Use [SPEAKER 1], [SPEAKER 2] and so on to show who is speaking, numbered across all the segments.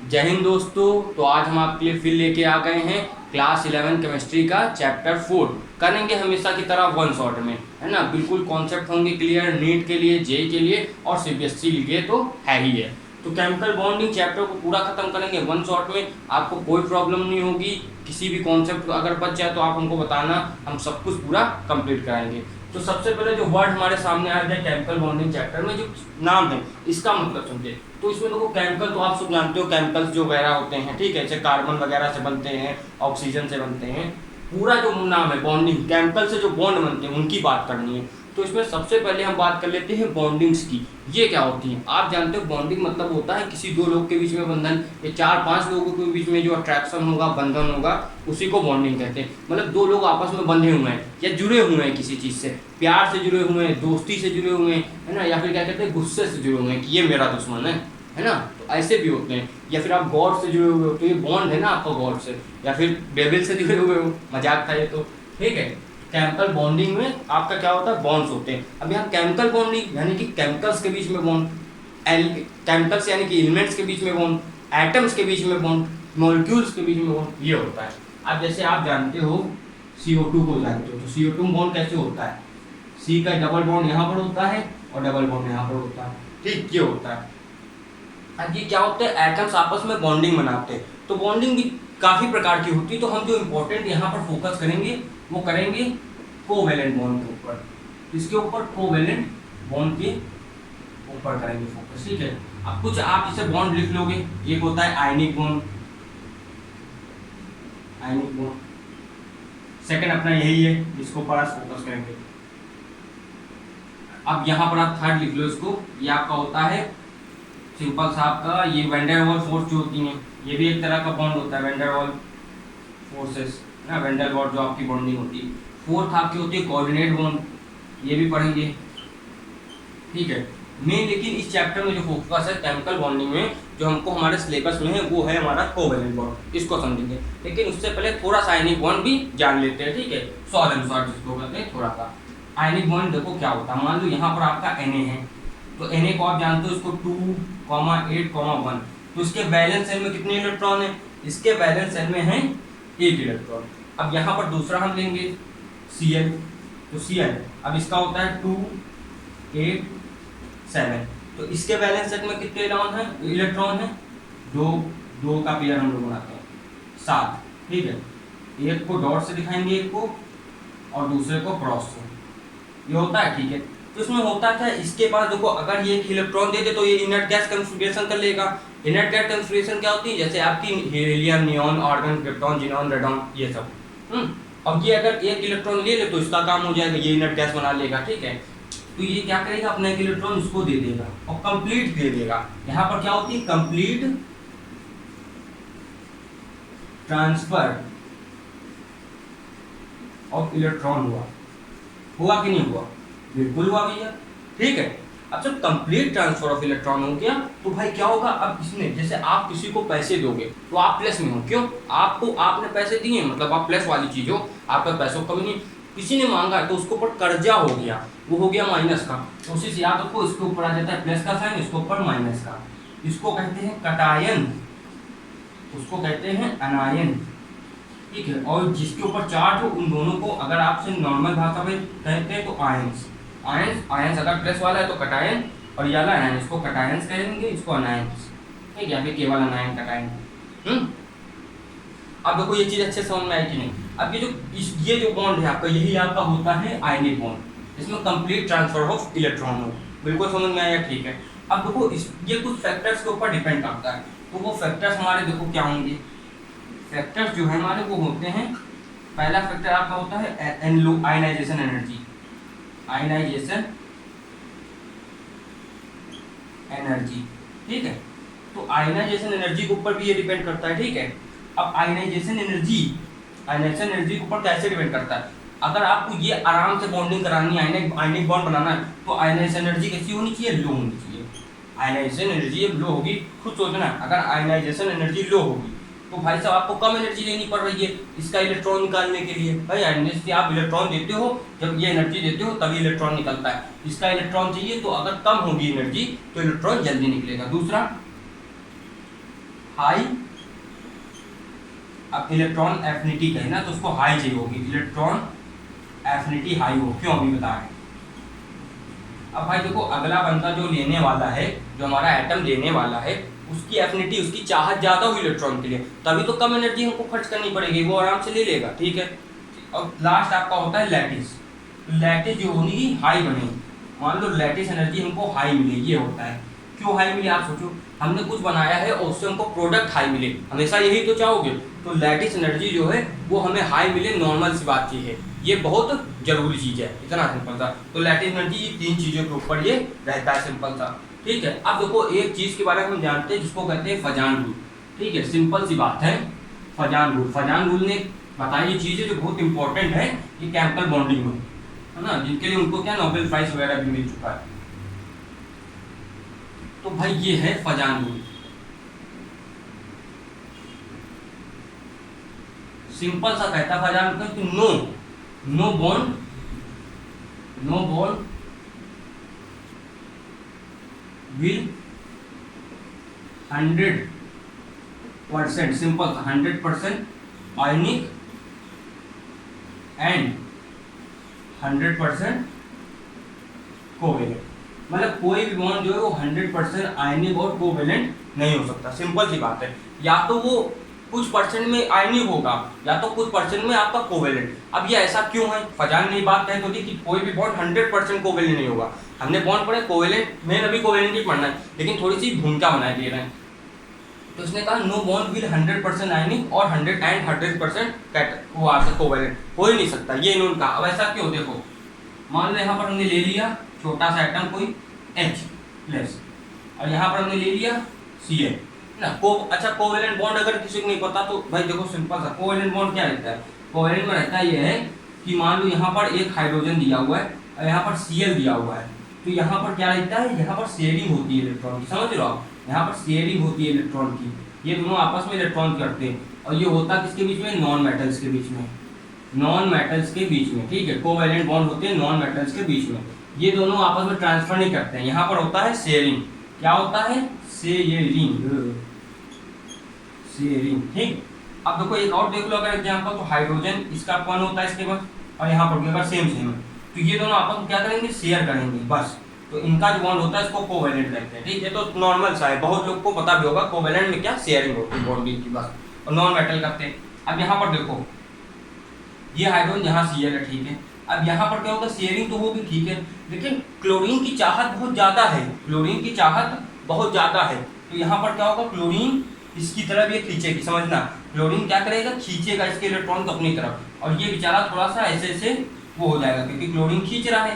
[SPEAKER 1] जय हिंद दोस्तों। तो आज हम आपके लिए फिर लेके आ गए हैं क्लास 11 केमिस्ट्री का चैप्टर 4। करेंगे हमेशा की तरह वन शॉट में, है ना। बिल्कुल कॉन्सेप्ट होंगे क्लियर, नीट के लिए, जे के लिए और सीबीएसई के लिए तो है ही है। तो केमिकल बॉन्डिंग चैप्टर को पूरा खत्म करेंगे वन शॉट में। आपको कोई प्रॉब्लम नहीं होगी, किसी भी कॉन्सेप्ट अगर बच जाए तो आप हमको बताना, हम सब कुछ पूरा कंप्लीट कराएंगे। तो सबसे पहले जो वर्ड हमारे सामने आ जाए केमिकल बॉन्डिंग चैप्टर में, जो नाम है इसका मतलब समझे। तो इसमें देखो केमिकल तो आप सब जानते हो, केमिकल्स जो वगैरह होते हैं, ठीक है, जैसे कार्बन वगैरह से बनते हैं, ऑक्सीजन से बनते हैं। पूरा जो नाम है बॉन्डिंग, केमिकल से जो बॉन्ड बनते हैं उनकी बात करनी है। तो इसमें सबसे पहले हम बात कर लेते हैं बॉन्डिंग्स की। ये क्या होती है आप जानते हो। बॉन्डिंग मतलब होता है किसी दो लोग के बीच में बंधन, या 4-5 लोगों के बीच में जो अट्रैक्शन होगा, बंधन होगा, उसी को बॉन्डिंग कहते हैं। मतलब दो लोग आपस में बंधे हुए हैं या जुड़े हुए हैं किसी चीज़ से, प्यार से जुड़े हुए हैं, दोस्ती से जुड़े हुए हैं, है ना, या फिर क्या कहते हैं गुस्से से जुड़े हुए हैं कि ये मेरा दुश्मन है ना। तो ऐसे भी होते हैं। या फिर आप गॉड से जुड़े हुए हो तो ये बॉन्ड है ना आपका गॉड से, या फिर डेविल से जुड़े हुए हो, मजाक था ये तो, ठीक है। केमिकल बॉन्डिंग में आपका क्या होता है, बॉन्ड्स होते हैं। अब यहाँ केमिकल बॉन्डिंग यानी कि केमिकल्स के बीच में बॉन्ड, केमिकल्स यानी कि एलिमेंट्स के बीच में बॉन्ड, एटम्स के बीच में बॉन्ड, मॉलिक्यूल्स के बीच में बॉन्ड, ये होता है। अब जैसे आप जानते हो CO2 को जानते हो, तो CO2 बॉन्ड कैसे होता है, C का डबल बॉन्ड यहाँ पर होता है और डबल बॉन्ड यहाँ पर होता है, ठीक, ये होता है। अब ये क्या होता है, एटम्स आपस में बॉन्डिंग बनाते हैं। तो बॉन्डिंग भी काफ़ी प्रकार की होती है। तो हम जो इम्पोर्टेंट यहाँ पर फोकस करेंगे वो करेंगे कोवेलेंट बॉन्ड के ऊपर। इसके ऊपर कोवेलेंट बॉन्ड के ऊपर करेंगे फोकस, ठीक है। अब कुछ आप इसे बॉन्ड लिख लोगे। एक होता है ionic bond, ionic bond second अपना यही है, इसको ऊपर आज फोकस करेंगे। अब यहाँ पर आप थर्ड लिख लो इसको, ये आपका होता है सिंपल सा आपका ये वैन डेर वाल्स फोर्स जो होती है, ये भी एक तरह का बॉन्ड होता है, वैन डेर वाल्स फोर्सेस ना, वैन डेर वाल्स जो आपकी बॉन्डिंग होती है। फोर्थ आपकी होती है कोऑर्डिनेट बॉन्ड, ये भी पढ़ेंगे, ठीक है। मेन लेकिन इस चैप्टर में जो फोकस है केमिकल बॉन्डिंग में, जो हमको हमारे सिलेबस में है, वो है हमारा कोवेलेंट बॉन्ड, इसको समझेंगे। लेकिन उससे पहले थोड़ा सा आयनिक बॉन्ड भी जान लेते हैं, ठीक है, स्वाद अनुसार जिसको कहते हैं थोड़ा सा। आयनिक बॉन्ड देखो क्या होता है, मान लो यहाँ पर आपका Na है, तो Na को आप जानते हो, इसको 2,8,1। तो इसके बैलेंस शेल में कितने इलेक्ट्रॉन है, इसके बैलेंस शेल में है 1 इलेक्ट्रॉन। अब यहाँ पर दूसरा हम लेंगे Cl, तो Cl अब इसका होता है 2, 8, 7। तो इसके बैलेंस सेट में कितने इलेक्ट्रॉन है, 2 का पेयर हम लोग बनाते हैं 7, ठीक है। एक को डॉट से दिखाएंगे, एक को, और दूसरे को क्रॉस से, ये होता है, ठीक है। तो इसमें होता क्या है, इसके पास देखो अगर ये इलेक्ट्रॉन दे दे तो ये इनर्ट गैस कॉन्फ़िगरेशन कर लेगा। इनर्ट गैस कॉन्फ़िगरेशन क्या होती है, जैसे आपकी helium, neon, argon, krypton, xenon, radon, ये सब। अब ये अगर एक इलेक्ट्रॉन ले ले तो इसका काम हो जाएगा, ये इनर्ट गैस बना लेगा, ठीक है। तो ये क्या करेगा, अपना एक इलेक्ट्रॉन इसको दे देगा और कंप्लीट दे देगा। यहाँ पर क्या होती है, कंप्लीट ट्रांसफर ऑफ इलेक्ट्रॉन हुआ कि नहीं हुआ, बिल्कुल हुआ भैया, ठीक है। अब जब कंप्लीट ट्रांसफर ऑफ इलेक्ट्रॉन हो गया तो भाई क्या होगा, अब इसने, जैसे आप किसी को पैसे दोगे तो आप प्लस में हो, क्यों, आपको आपने पैसे दिए मतलब आप प्लस वाली चीज हो, आपका पैसों कमी नहीं। किसी ने मांगा तो उसके ऊपर कर्जा हो गया, वो हो गया माइनस का, तो उसी से याद रखो, इसके ऊपर आ जाता है प्लस का साइन, इसके ऊपर माइनस का। इसको कहते हैं कटायन, उसको कहते हैं अनायन, ठीक है। और जिसके ऊपर चार्ज हो उन दोनों को अगर आपसे नॉर्मल भाषा में कहते हैं तो आयंस। आयंस अगर प्लस वाला है तो कटायन, और ये वाला आयन, इसको कटायंस कहेंगे, इसको अनायंस, ठीक है, अभी केवल अनायन कटायन। अब देखो ये चीज अच्छे समझ में आई कि नहीं। अब ये जो बॉन्ड है आपका, यही आपका होता है आयनिक बॉन्ड, इसमें कंप्लीट ट्रांसफर ऑफ इलेक्ट्रॉन हो, बिल्कुल समझ में आया, ठीक है। अब देखो ये कुछ फैक्टर्स के ऊपर डिपेंड करता है। तो वो फैक्टर्स हमारे देखो क्या होंगे, फैक्टर्स जो है हमारे वो होते हैं, पहला फैक्टर आपका होता है आयनाइजेशन एनर्जी, आयनाइजेशन एनर्जी, ठीक है। तो आयनाइजेशन एनर्जी के ऊपर भी ये डिपेंड करता है, ठीक है। अब आयनाइजेशन एनर्जी के ऊपर कैसे डिपेंड करता है, अगर आपको ये आराम से बॉन्डिंग करानी है, आयनिक बॉन्ड बनाना है, तो आयनाइजेशन एनर्जी कैसी होनी चाहिए, लो होनी चाहिए। आयनाइजेशन एनर्जी लो होगी, खुद सोचना, अगर आयनाइजेशन एनर्जी लो होगी तो भाई साहब आपको कम एनर्जी लेनी पड़ रही है इसका इलेक्ट्रॉन निकालने के लिए। भाई एनर्जी आप इलेक्ट्रॉन देते हो, जब ये एनर्जी देते हो तभी इलेक्ट्रॉन निकलता है। इसका इलेक्ट्रॉन चाहिए तो अगर कम होगी एनर्जी तो इलेक्ट्रॉन जल्दी निकलेगा। दूसरा हाई, अब इलेक्ट्रॉन एफिनिटी कहे ना तो उसको हाई चाहिए होगी, इलेक्ट्रॉन एफिनिटी हाई हो, क्यों अभी बता रहे हैं। अब भाई देखो अगला बंदा जो लेने वाला है, जो हमारा एटम लेने वाला है, उसकी एफिनिटी, उसकी चाहत ज्यादा हो इलेक्ट्रॉन के लिए, तभी तो कम एनर्जी हमको खर्च करनी पड़ेगी, वो आराम से ले लेगा, ठीक है। और लास्ट आपका होता है लैटिस, लैटिस जो होगी हाई बनेगी, मान लो लैटिस एनर्जी हमको हाई मिले, ये होता है। क्यों हाई मिले आप सोचो, हमने कुछ बनाया है और उससे हमको प्रोडक्ट हाई मिले, हमेशा यही तो चाहोगे, तो लैटिस एनर्जी जो है वो हमें हाई मिले, नॉर्मल सी बात ये है, ये बहुत जरूरी चीज है, इतना सिंपल सा। तो लैटिस एनर्जी ये 3 चीजों के ऊपर ये रहता है, सिंपल सा, ठीक है। अब देखो एक चीज के बारे में हम जानते हैं जिसको कहते हैं फजान रूल, ठीक है, सिंपल सी बात है, फजान रूल। फजान रूल ने बताई चीजें जो बहुत इंपॉर्टेंट है ये केमिकल बॉन्डिंग में, है ना, जिनके लिए उनको क्या नोबेल प्राइज वगैरह भी मिल चुका है। तो भाई ये है फजान रूल, सिंपल सा कहता है फजान रूल कि no bond will 100%, simple 100% ionic and 100% covalent, मतलब कोई भी बॉन्ड जो है वो 100% आयनिक और कोवेलेंट नहीं हो सकता, सिंपल सी बात है। या तो वो कुछ परसेंट में आयनिक होगा या तो कुछ परसेंट में आपका कोवेलेंट। अब ये ऐसा क्यों है, फजान ने बात कही तो थी कि कोई भी बॉन्ड 100% कोवेलेंट नहीं होगा, हमने बॉन्ड पढ़े कोवेलेंट में, अभी कोवेलेंट ही पढ़ना है लेकिन थोड़ी सी भूमिका बनाई दे रहे हैं। तो उसने कहा नो बॉन्ड विल 100% आयनिक और 100% वो आपका कोवेलेंट हो ही नहीं सकता, ये इन्होंने कहा। अब ऐसा क्यों, देखो मान लो यहाँ पर हमने ले लिया छोटा सा एटम कोई H+ और यहाँ पर हमने ले लिया Cl ना, अच्छा कोवेलेंट बॉन्ड अगर किसी को नहीं पता तो भाई देखो सिंपल सा, कोवेलेंट बॉन्ड क्या रहता है, कोवेलेंट में रहता ये है कि मान लो यहाँ पर एक हाइड्रोजन दिया हुआ है और यहाँ पर Cl दिया हुआ है, तो यहाँ पर क्या रहता है, यहाँ पर शेयरिंग होती है इलेक्ट्रॉन की, समझ रहे हो आप, यहाँ पर शेयरिंग होती है इलेक्ट्रॉन की, ये दोनों आपस में इलेक्ट्रॉन करते हैं। और ये होता है किसके बीच में, नॉन मेटल्स के बीच में, नॉन मेटल्स के बीच में, ठीक है, कोवेलेंट बॉन्ड होते हैं नॉन मेटल्स के बीच में, ये दोनों आपस में ट्रांसफर नहीं करते हैं, यहाँ पर होता है शेयरिंग, क्या होता है, शेयरिंग, ठीक। अब देखो एक और देख लो अगर एग्जांपल, तो हाइड्रोजन इसका कौन होता है इसके पास और यहाँ पर अगर सेम है, तो ये दोनों आपस में क्या करेंगे, शेयर करेंगे बस, तो इनका जो बॉन्ड होता है इसको कोवेलेंट कहते हैं, ठीक है। तो नॉर्मल सा है, बहुत लोग को पता भी होगा कोवेलेंट में क्या शेयरिंग होती है बॉन्ड की बस, और नॉन मेटल करते हैं। अब यहाँ पर देखो ये हाइड्रोजन यहाँ Cl है, ठीक है, अब यहाँ पर क्या होगा, शेयरिंग तो होगी, ठीक है, लेकिन क्लोरीन की चाहत बहुत ज्यादा है, क्लोरीन की चाहत बहुत ज्यादा है, तो यहाँ पर क्या होगा, क्लोरीन इसकी तरफ ये खींचेगी, समझना, क्लोरीन क्या करेगा, खींचेगा इसके इलेक्ट्रॉन को अपनी तरफ, और ये बेचारा थोड़ा सा ऐसे ऐसे वो हो जाएगा क्योंकि क्लोरीन खींच रहा है,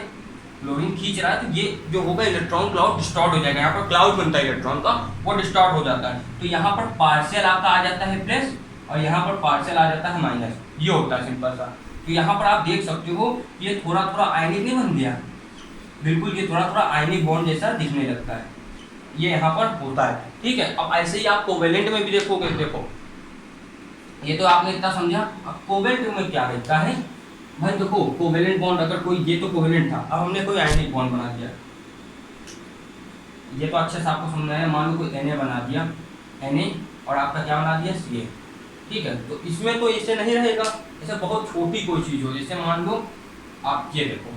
[SPEAKER 1] क्लोरीन खींच रहा है, तो ये जो होगा इलेक्ट्रॉन क्लाउड डिस्टॉर्ट हो जाएगा, यहाँ पर क्लाउड बनता है इलेक्ट्रॉन का, वो डिस्टॉर्ट हो जाता है, तो यहाँ पर पार्शियल आपका आ जाता है प्लस और यहाँ पर पार्शियल आ जाता है माइनस, ये होता है सिंपल सा। तो यहाँ पर आप देख सकते हो ये थोड़ा थोड़ा आयनिक नहीं बन गया, बिल्कुल ये थोड़ा थोड़ा आयनिक बॉन्ड जैसा दिखने लगता है, ये यहाँ पर होता है, ठीक है। अब ऐसे ही आप कोवेलेंट में भी देखोगे, देखो ये तो आपने इतना समझा, अब कोवेलेंट में क्या रहता है भाई, देखो कोवेलेंट बॉन्ड अगर कोई, ये तो कोवेलेंट था, अब हमने कोई आयनिक बॉन्ड बना दिया, ये तो अच्छे से आपको समझाया, मान लो कोई Na बना दिया, Na और आपका क्या बना दिया, Ca, ठीक है। तो इसमें तो ऐसे नहीं रहेगा, ऐसे बहुत छोटी कोई चीज हो, जैसे मान लो आप ये देखो,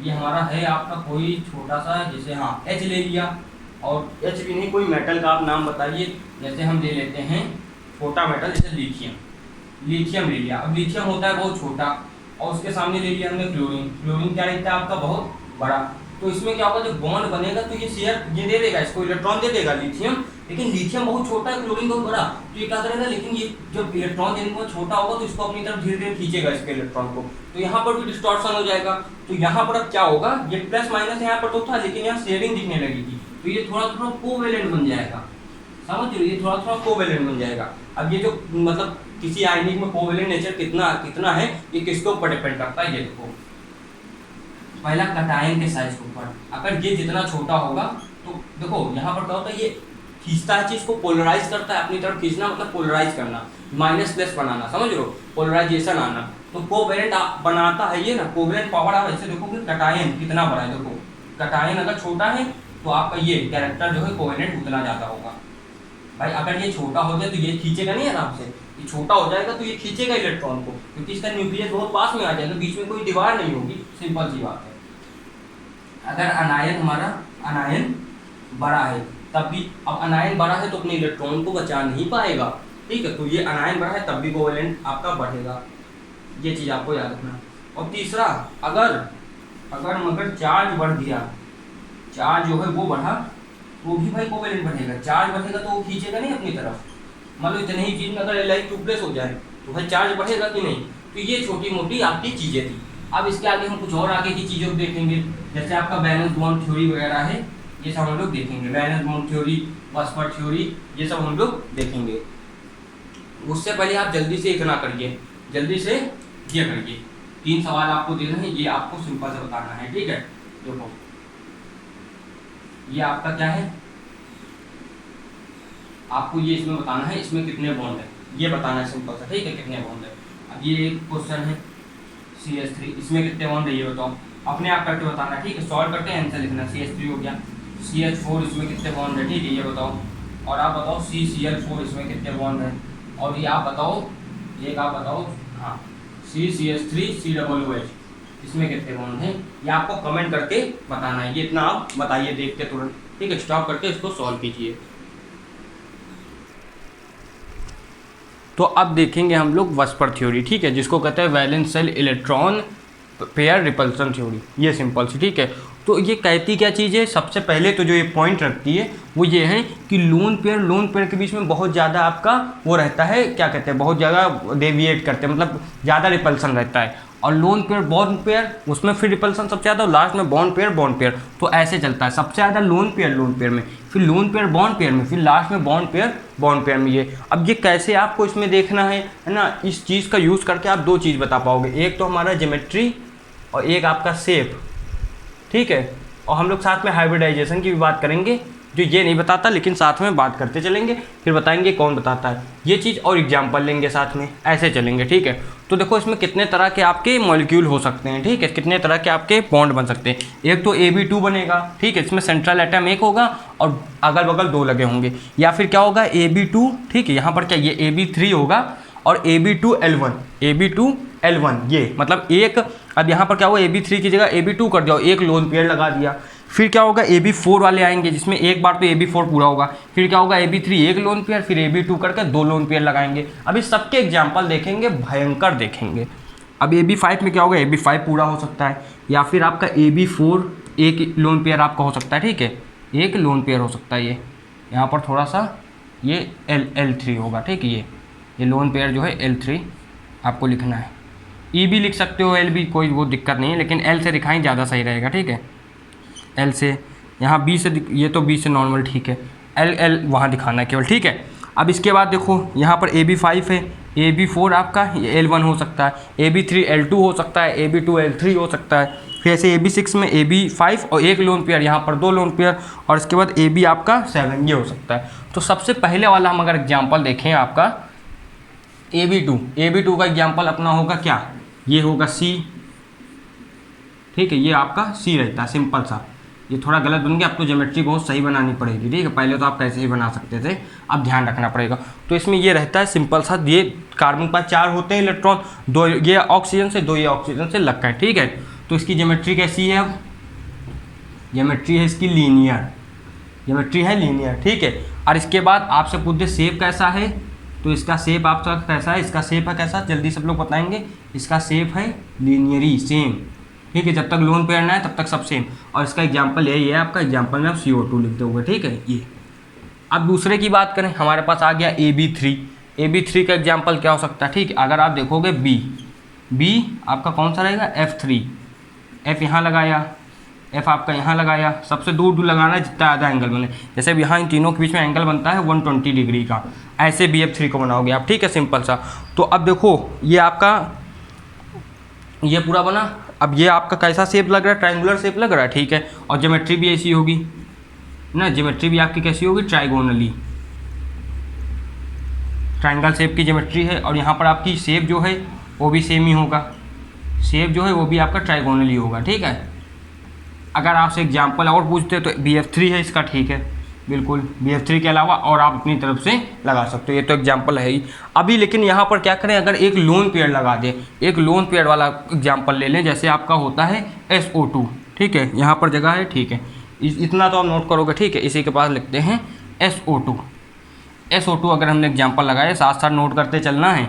[SPEAKER 1] ये हमारा है आपका कोई छोटा सा, जैसे हाँ H ले लिया, और H भी नहीं कोई मेटल का आप नाम बताइए, जैसे हम ले लेते हैं छोटा मेटल, जैसे लिथियम ले लिया, अब लिथियम होता है बहुत छोटा, और उसके सामने ले लिया हमने क्लोरीन, क्लोरीन क्या रहता है आपका बहुत बड़ा, तो इसमें क्या होगा, जब बॉन्ड बनेगा तो ये शेयर ये दे देगा, इसको इलेक्ट्रॉन दे देगा लिथियम, लेकिन लिथियम बहुत छोटा है, क्लोरीन बहुत बड़ा, तो ये क्या करेगा, लेकिन ये जब इलेक्ट्रॉन देने में छोटा होगा तो इसको अपनी तरफ धीरे धीरे खींचेगा इसके इलेक्ट्रॉन को, तो यहाँ पर भी डिस्टॉर्शन हो जाएगा, तो यहाँ पर अब क्या होगा, ये प्लस माइनस यहाँ पर तो था लेकिन यहाँ शेयरिंग दिखने लगेगी, तो ये थोड़ा थोड़ा कोवेलेंट बन जाएगा, समझ रहे हो, ये थोड़ा थोड़ा कोवेलेंट बन जाएगा। अब ये जो मतलब किसी आयनिक में कोवेलेंट नेचर कितना कितना है, ये किसके ऊपर डिपेंड करता है, ये देखो पहला कटायन के साइज के ऊपर, अगर ये जितना छोटा होगा तो देखो यहाँ पर क्या होता है, ये खींचता है चीज को, पोलराइज करता है अपनी तरफ, खींचना मतलब पोलराइज करना, माइनस प्लस बनाना, समझ लो, पोलराइजेशन आना, तो कोवेलेंट बनाता है ये ना, कोवेलेंट पावर आप ऐसे देखोगे कटायन कितना बड़ा है, देखो कटायन अगर छोटा है तो आपका ये कैरेक्टर जो है कोवेलेंट उतना ज्यादा होगा, भाई अगर ये छोटा हो जाए तो ये खींचेगा नहीं आराम से, ये छोटा हो जाएगा तो ये खींचेगा इलेक्ट्रॉन को, क्योंकि इसका न्यूक्लियस बहुत पास में आ जाएगा, बीच में कोई दीवार नहीं होगी, सिंपल सी बात है। अगर अनायन हमारा अनायन बड़ा है तब भी, अब अनायन बड़ा है तो अपने इलेक्ट्रॉन को बचा नहीं पाएगा, ठीक है, तो ये अनायन बड़ा है तब भी कोवेलेंट आपका बढ़ेगा, ये चीज़ आपको याद रखना। और तीसरा, अगर मगर चार्ज बढ़ गया, चार्ज जो है वो बढ़ा तो भी भाई कोवेलेंट बढ़ेगा, चार्ज बढ़ेगा तो वो खींचेगा नहीं अपनी तरफ। मान लो इतनी ही चीज़ में अगर एलाइन ट्यूबलेस हो जाए तो भाई चार्ज बढ़ेगा कि नहीं। तो ये छोटी मोटी आपकी चीज़ें थी। अब इसके आगे हम कुछ और आगे की चीज़ों को देखेंगे, जैसे आपका बैलेंस बॉन्ड थ्योरी वगैरह है, ये सब हम लोग देखेंगे, बैलेंस बॉन्ड थ्योरी, वॉस्फोर थ्योरी, ये सब हम लोग देखेंगे। उससे पहले आप जल्दी से इतना करिए, जल्दी से ये करिए, 3 सवाल आपको देना है, ये आपको सिंपल से बताना है, ठीक है। देखो ये आपका क्या है, आपको ये इसमें बताना है, इसमें कितने बॉन्ड है ये बताना है सिंपल सा, ठीक है, कितने बॉन्ड है। अब ये एक क्वेश्चन है CH3, इसमें कितने बॉन्ड है ये बताओ, अपने आप करके बताना, ठीक है, सॉल्व करके आंसर लिखना। CH3 हो गया, CH4 इसमें कितने बॉन्ड है, ठीक है, ये बताओ। और आप बताओ CCl4 इसमें कितने बॉन्ड है, और ये आप बताओ, एक आप बताओ, हाँ CCH3 COOH इसमें कितने बॉन्ड हैं, ये आपको कमेंट करके बताना है, ये इतना आप बताइए देख के तुरंत, ठीक है, स्टॉप करके इसको सॉल्व कीजिए। तो अब देखेंगे हम लोग वॉस्फोर थ्योरी, ठीक है, जिसको कहते हैं valence shell electron pair repulsion theory, ये सिंपल सी, ठीक है। तो ये कहती क्या चीज़ है, सबसे पहले तो जो ये पॉइंट रखती है वो ये है कि लोन पेयर के बीच में बहुत ज़्यादा आपका वो रहता है, क्या कहते हैं, बहुत ज़्यादा डेविएट करते हैं, मतलब ज़्यादा रिपल्सन रहता है। और लोन पेयर बॉन्ड पेयर, उसमें फिर रिपल्सन सबसे ज़्यादा, लास्ट में बॉन्ड पेयर, तो ऐसे चलता है, सबसे ज़्यादा लोन पेयर में, फिर लोन पेयर बॉन्ड पेयर में, फिर लास्ट में बॉन्ड पेयर में। ये अब ये कैसे आपको इसमें देखना है ना, इस चीज़ का यूज़ करके आप 2 चीज़ बता पाओगे, एक तो हमारा ज्योमेट्री और एक आपका शेप, ठीक है। और हम लोग साथ में हाइब्रिडाइजेशन की भी बात करेंगे, जो ये नहीं बताता लेकिन साथ में बात करते चलेंगे, फिर बताएंगे कौन बताता है ये चीज़, और एग्जाम्पल लेंगे साथ में, ऐसे चलेंगे, ठीक है। तो देखो इसमें कितने तरह के आपके मॉलिक्यूल हो सकते हैं, ठीक है, कितने तरह के आपके बॉन्ड बन सकते हैं। एक तो AB2 बनेगा, ठीक है, इसमें सेंट्रल एटम एक होगा और अगल बगल 2 लगे होंगे, या फिर क्या होगा AB2, ठीक है, यहाँ पर क्या ये AB3 होगा और AB2L1 ये मतलब एक, अब यहाँ पर क्या होगा AB3 की जगह AB2 कर दिया, एक लोन पेयर लगा दिया। फिर क्या होगा AB4 वाले आएंगे, जिसमें एक बार तो AB4 पूरा होगा, फिर क्या होगा AB3 एक लोन पेयर, फिर AB2 करके 2 लोन पेयर लगाएंगे। अभी सबके एग्जाम्पल देखेंगे, भयंकर देखेंगे। अब AB5 में क्या होगा, AB5 पूरा हो सकता है, या फिर आपका AB4 एक लोन पेयर आपका हो सकता है, ठीक है, एक लोन पेयर हो सकता है। ये यहाँ पर थोड़ा सा ये L3 होगा, ठीक है, ये लोन पेयर जो है L3 आपको लिखना है। E भी लिख सकते हो, L भी, कोई वो दिक्कत नहीं है, लेकिन L से दिखाएं ज़्यादा सही रहेगा, ठीक है। L से यहाँ B से, ये तो B से नॉर्मल, ठीक है, L वहाँ दिखाना है केवल, ठीक है। अब इसके बाद देखो यहाँ पर AB5 है, AB4 आपका ये L1 हो सकता है, AB3 L2 हो सकता है, AB2 L3 हो सकता है, फिर ऐसे AB6 में AB5 और एक लोन पेयर, यहाँ पर 2 लोन पेयर, और इसके बाद AB आपका 7 ये हो सकता है। तो सबसे पहले वाला हम अगर एग्जाम्पल देखें आपका AB2 का एग्जाम्पल अपना होगा क्या, ये होगा C, ठीक है, ये आपका C रहता है, सिंपल सा। ये थोड़ा गलत बन गया, आपको ज्योमेट्री बहुत सही बनानी पड़ेगी, ठीक है, पहले तो आप कैसे ही बना सकते थे, अब ध्यान रखना पड़ेगा। तो इसमें ये रहता है सिंपल सा, ये कार्बन पास 4 होते हैं इलेक्ट्रॉन, 2 ये ऑक्सीजन से, 2 ये ऑक्सीजन से लग गए, ठीक है। तो इसकी ज्योमेट्री कैसी है, अब ज्योमेट्री है इसकी लीनियर, ज्योमेट्री है लीनियर, ठीक है। और इसके बाद आपसे पूछते शेप कैसा है, तो इसका शेप आपका कैसा है, इसका शेप है कैसा, जल्दी सब लोग बताएंगे, इसका शेप है लीनियरी सेम, ठीक है, जब तक लोन पेयर ना है तब तक सब सेम। और इसका एग्जाम्पल यही है, आपका एग्जाम्पल में आप CO2 लिखते हुए, ठीक है, ये। अब दूसरे की बात करें, हमारे पास आ गया AB3 का एग्जाम्पल क्या हो सकता है, ठीक है। अगर आप देखोगे B आपका कौन सा रहेगा, F3, F यहाँ लगाया, F आपका यहाँ लगाया, सबसे दूर लगाना है जितना ज़्यादा एंगल बने, जैसे अब यहाँ इन तीनों के बीच में एंगल बनता है 120 डिग्री का, ऐसे BF3 को बनाओगे आप, ठीक है, सिंपल सा। तो अब देखो ये आपका ये पूरा बना, अब ये आपका कैसा शेप लग रहा है, ट्रायंगुलर शेप लग रहा है, ठीक है। और ज्योमेट्री भी ऐसी होगी ना, ज्योमेट्री भी आपकी कैसी होगी, ट्राइगोनली, ट्रायंगल शेप की ज्योमेट्री है। और यहाँ पर आपकी शेप जो है वो भी सेम ही होगा, शेप जो है वो भी आपका ट्राइगोनली होगा, ठीक है। अगर आपसे एग्जाम्पल और पूछते तो BF3 है इसका, ठीक है, बिल्कुल BF3 के अलावा और आप अपनी तरफ से लगा सकते हो, ये तो एग्जाम्पल है ही अभी। लेकिन यहाँ पर क्या करें, अगर एक लोन पेयर लगा दें, एक लोन पेयर वाला एग्जाम्पल ले लें, जैसे आपका होता है SO2, ठीक है, यहाँ पर जगह है, ठीक है, इतना तो आप नोट करोगे, ठीक है। इसी के पास लिखते हैं SO2 अगर हमने एग्जाम्पल लगाया, साथ साथ नोट करते चलना है।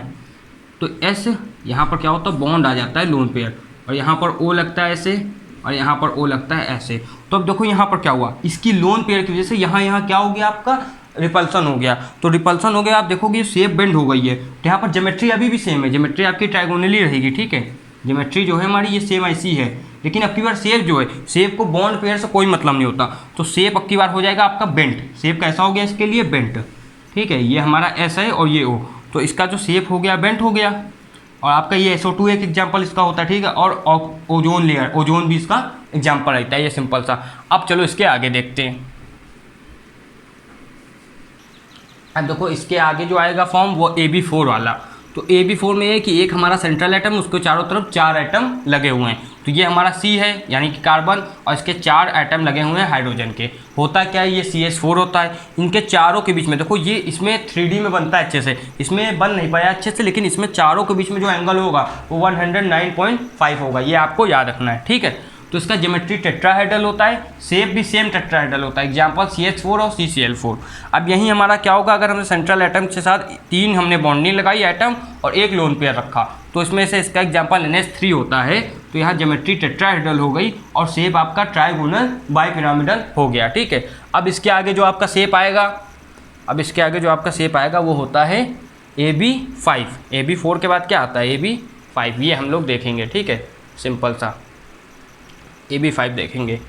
[SPEAKER 1] तो S यहाँ पर क्या होता है, बॉन्ड आ जाता है लोन पेयर, और यहाँ पर O लगता है ऐसे, और यहाँ पर O लगता है ऐसे। तो अब देखो यहाँ पर क्या हुआ, इसकी लोन पेयर की वजह से यहाँ क्या हो गया, आपका रिपल्सन हो गया। तो रिपल्सन हो गया, आप देखोगे शेप बेंड हो गई है। तो यहाँ पर ज्योमेट्री अभी भी सेम है, ज्योमेट्री आपकी ट्रायगोनली रहेगी, ठीक है, ज्योमेट्री जो है हमारी ये सेम ऐसी है। लेकिन अब की बार शेप जो है, शेप को बॉन्ड पेयर से कोई मतलब नहीं होता, तो शेप अब की बार हो जाएगा आपका बेंट। शेप कैसा हो गया इसके लिए, बेंट, ठीक है। ये हमारा S है और ये O, तो इसका जो शेप हो गया बेंट हो गया। और आपका ये SO2 एक एग्जाम्पल इसका होता है, ठीक है। और ओजोन लेयर, ओजोन भी इसका एग्जाम्पल रहता है, ये सिंपल सा। अब चलो इसके आगे देखते हैं। अब देखो इसके आगे जो आएगा फॉर्म वो AB4 वाला। तो AB4 में ये कि एक हमारा सेंट्रल एटम, उसको चारों तरफ 4 एटम लगे हुए हैं। तो ये हमारा C है यानी कि कार्बन, और इसके 4 एटम लगे हुए हैं हाइड्रोजन के। होता क्या है, ये CH4 होता है। इनके चारों के बीच में देखो, ये इसमें 3D में बनता है अच्छे से, इसमें बन नहीं पाया अच्छे से, लेकिन इसमें चारों के बीच में जो एंगल होगा वो 109.5 होगा, ये आपको याद रखना है, ठीक है। तो इसका ज्योमेट्री टेट्राहेड्रल होता है, शेप भी सेम टेट्राहेड्रल होता है, एग्जाम्पल CH4 और CCl4। अब यही हमारा क्या होगा, अगर हमने सेंट्रल एटम के साथ 3 हमने बॉन्डिंग लगाई एटम और एक लोन पेयर रखा, तो इसमें से इसका एग्जाम्पल NH3 होता है। तो यहाँ ज्योमेट्री टेट्राहेड्रल हो गई और शेप आपका ट्राइगोनल बाइपिरामिडल हो गया, ठीक है। अब इसके आगे जो आपका शेप आएगा, वो होता है AB5। AB4 के बाद क्या आता है, AB5, ये हम लोग देखेंगे, ठीक है, सिंपल सा AB5 देखेंगे।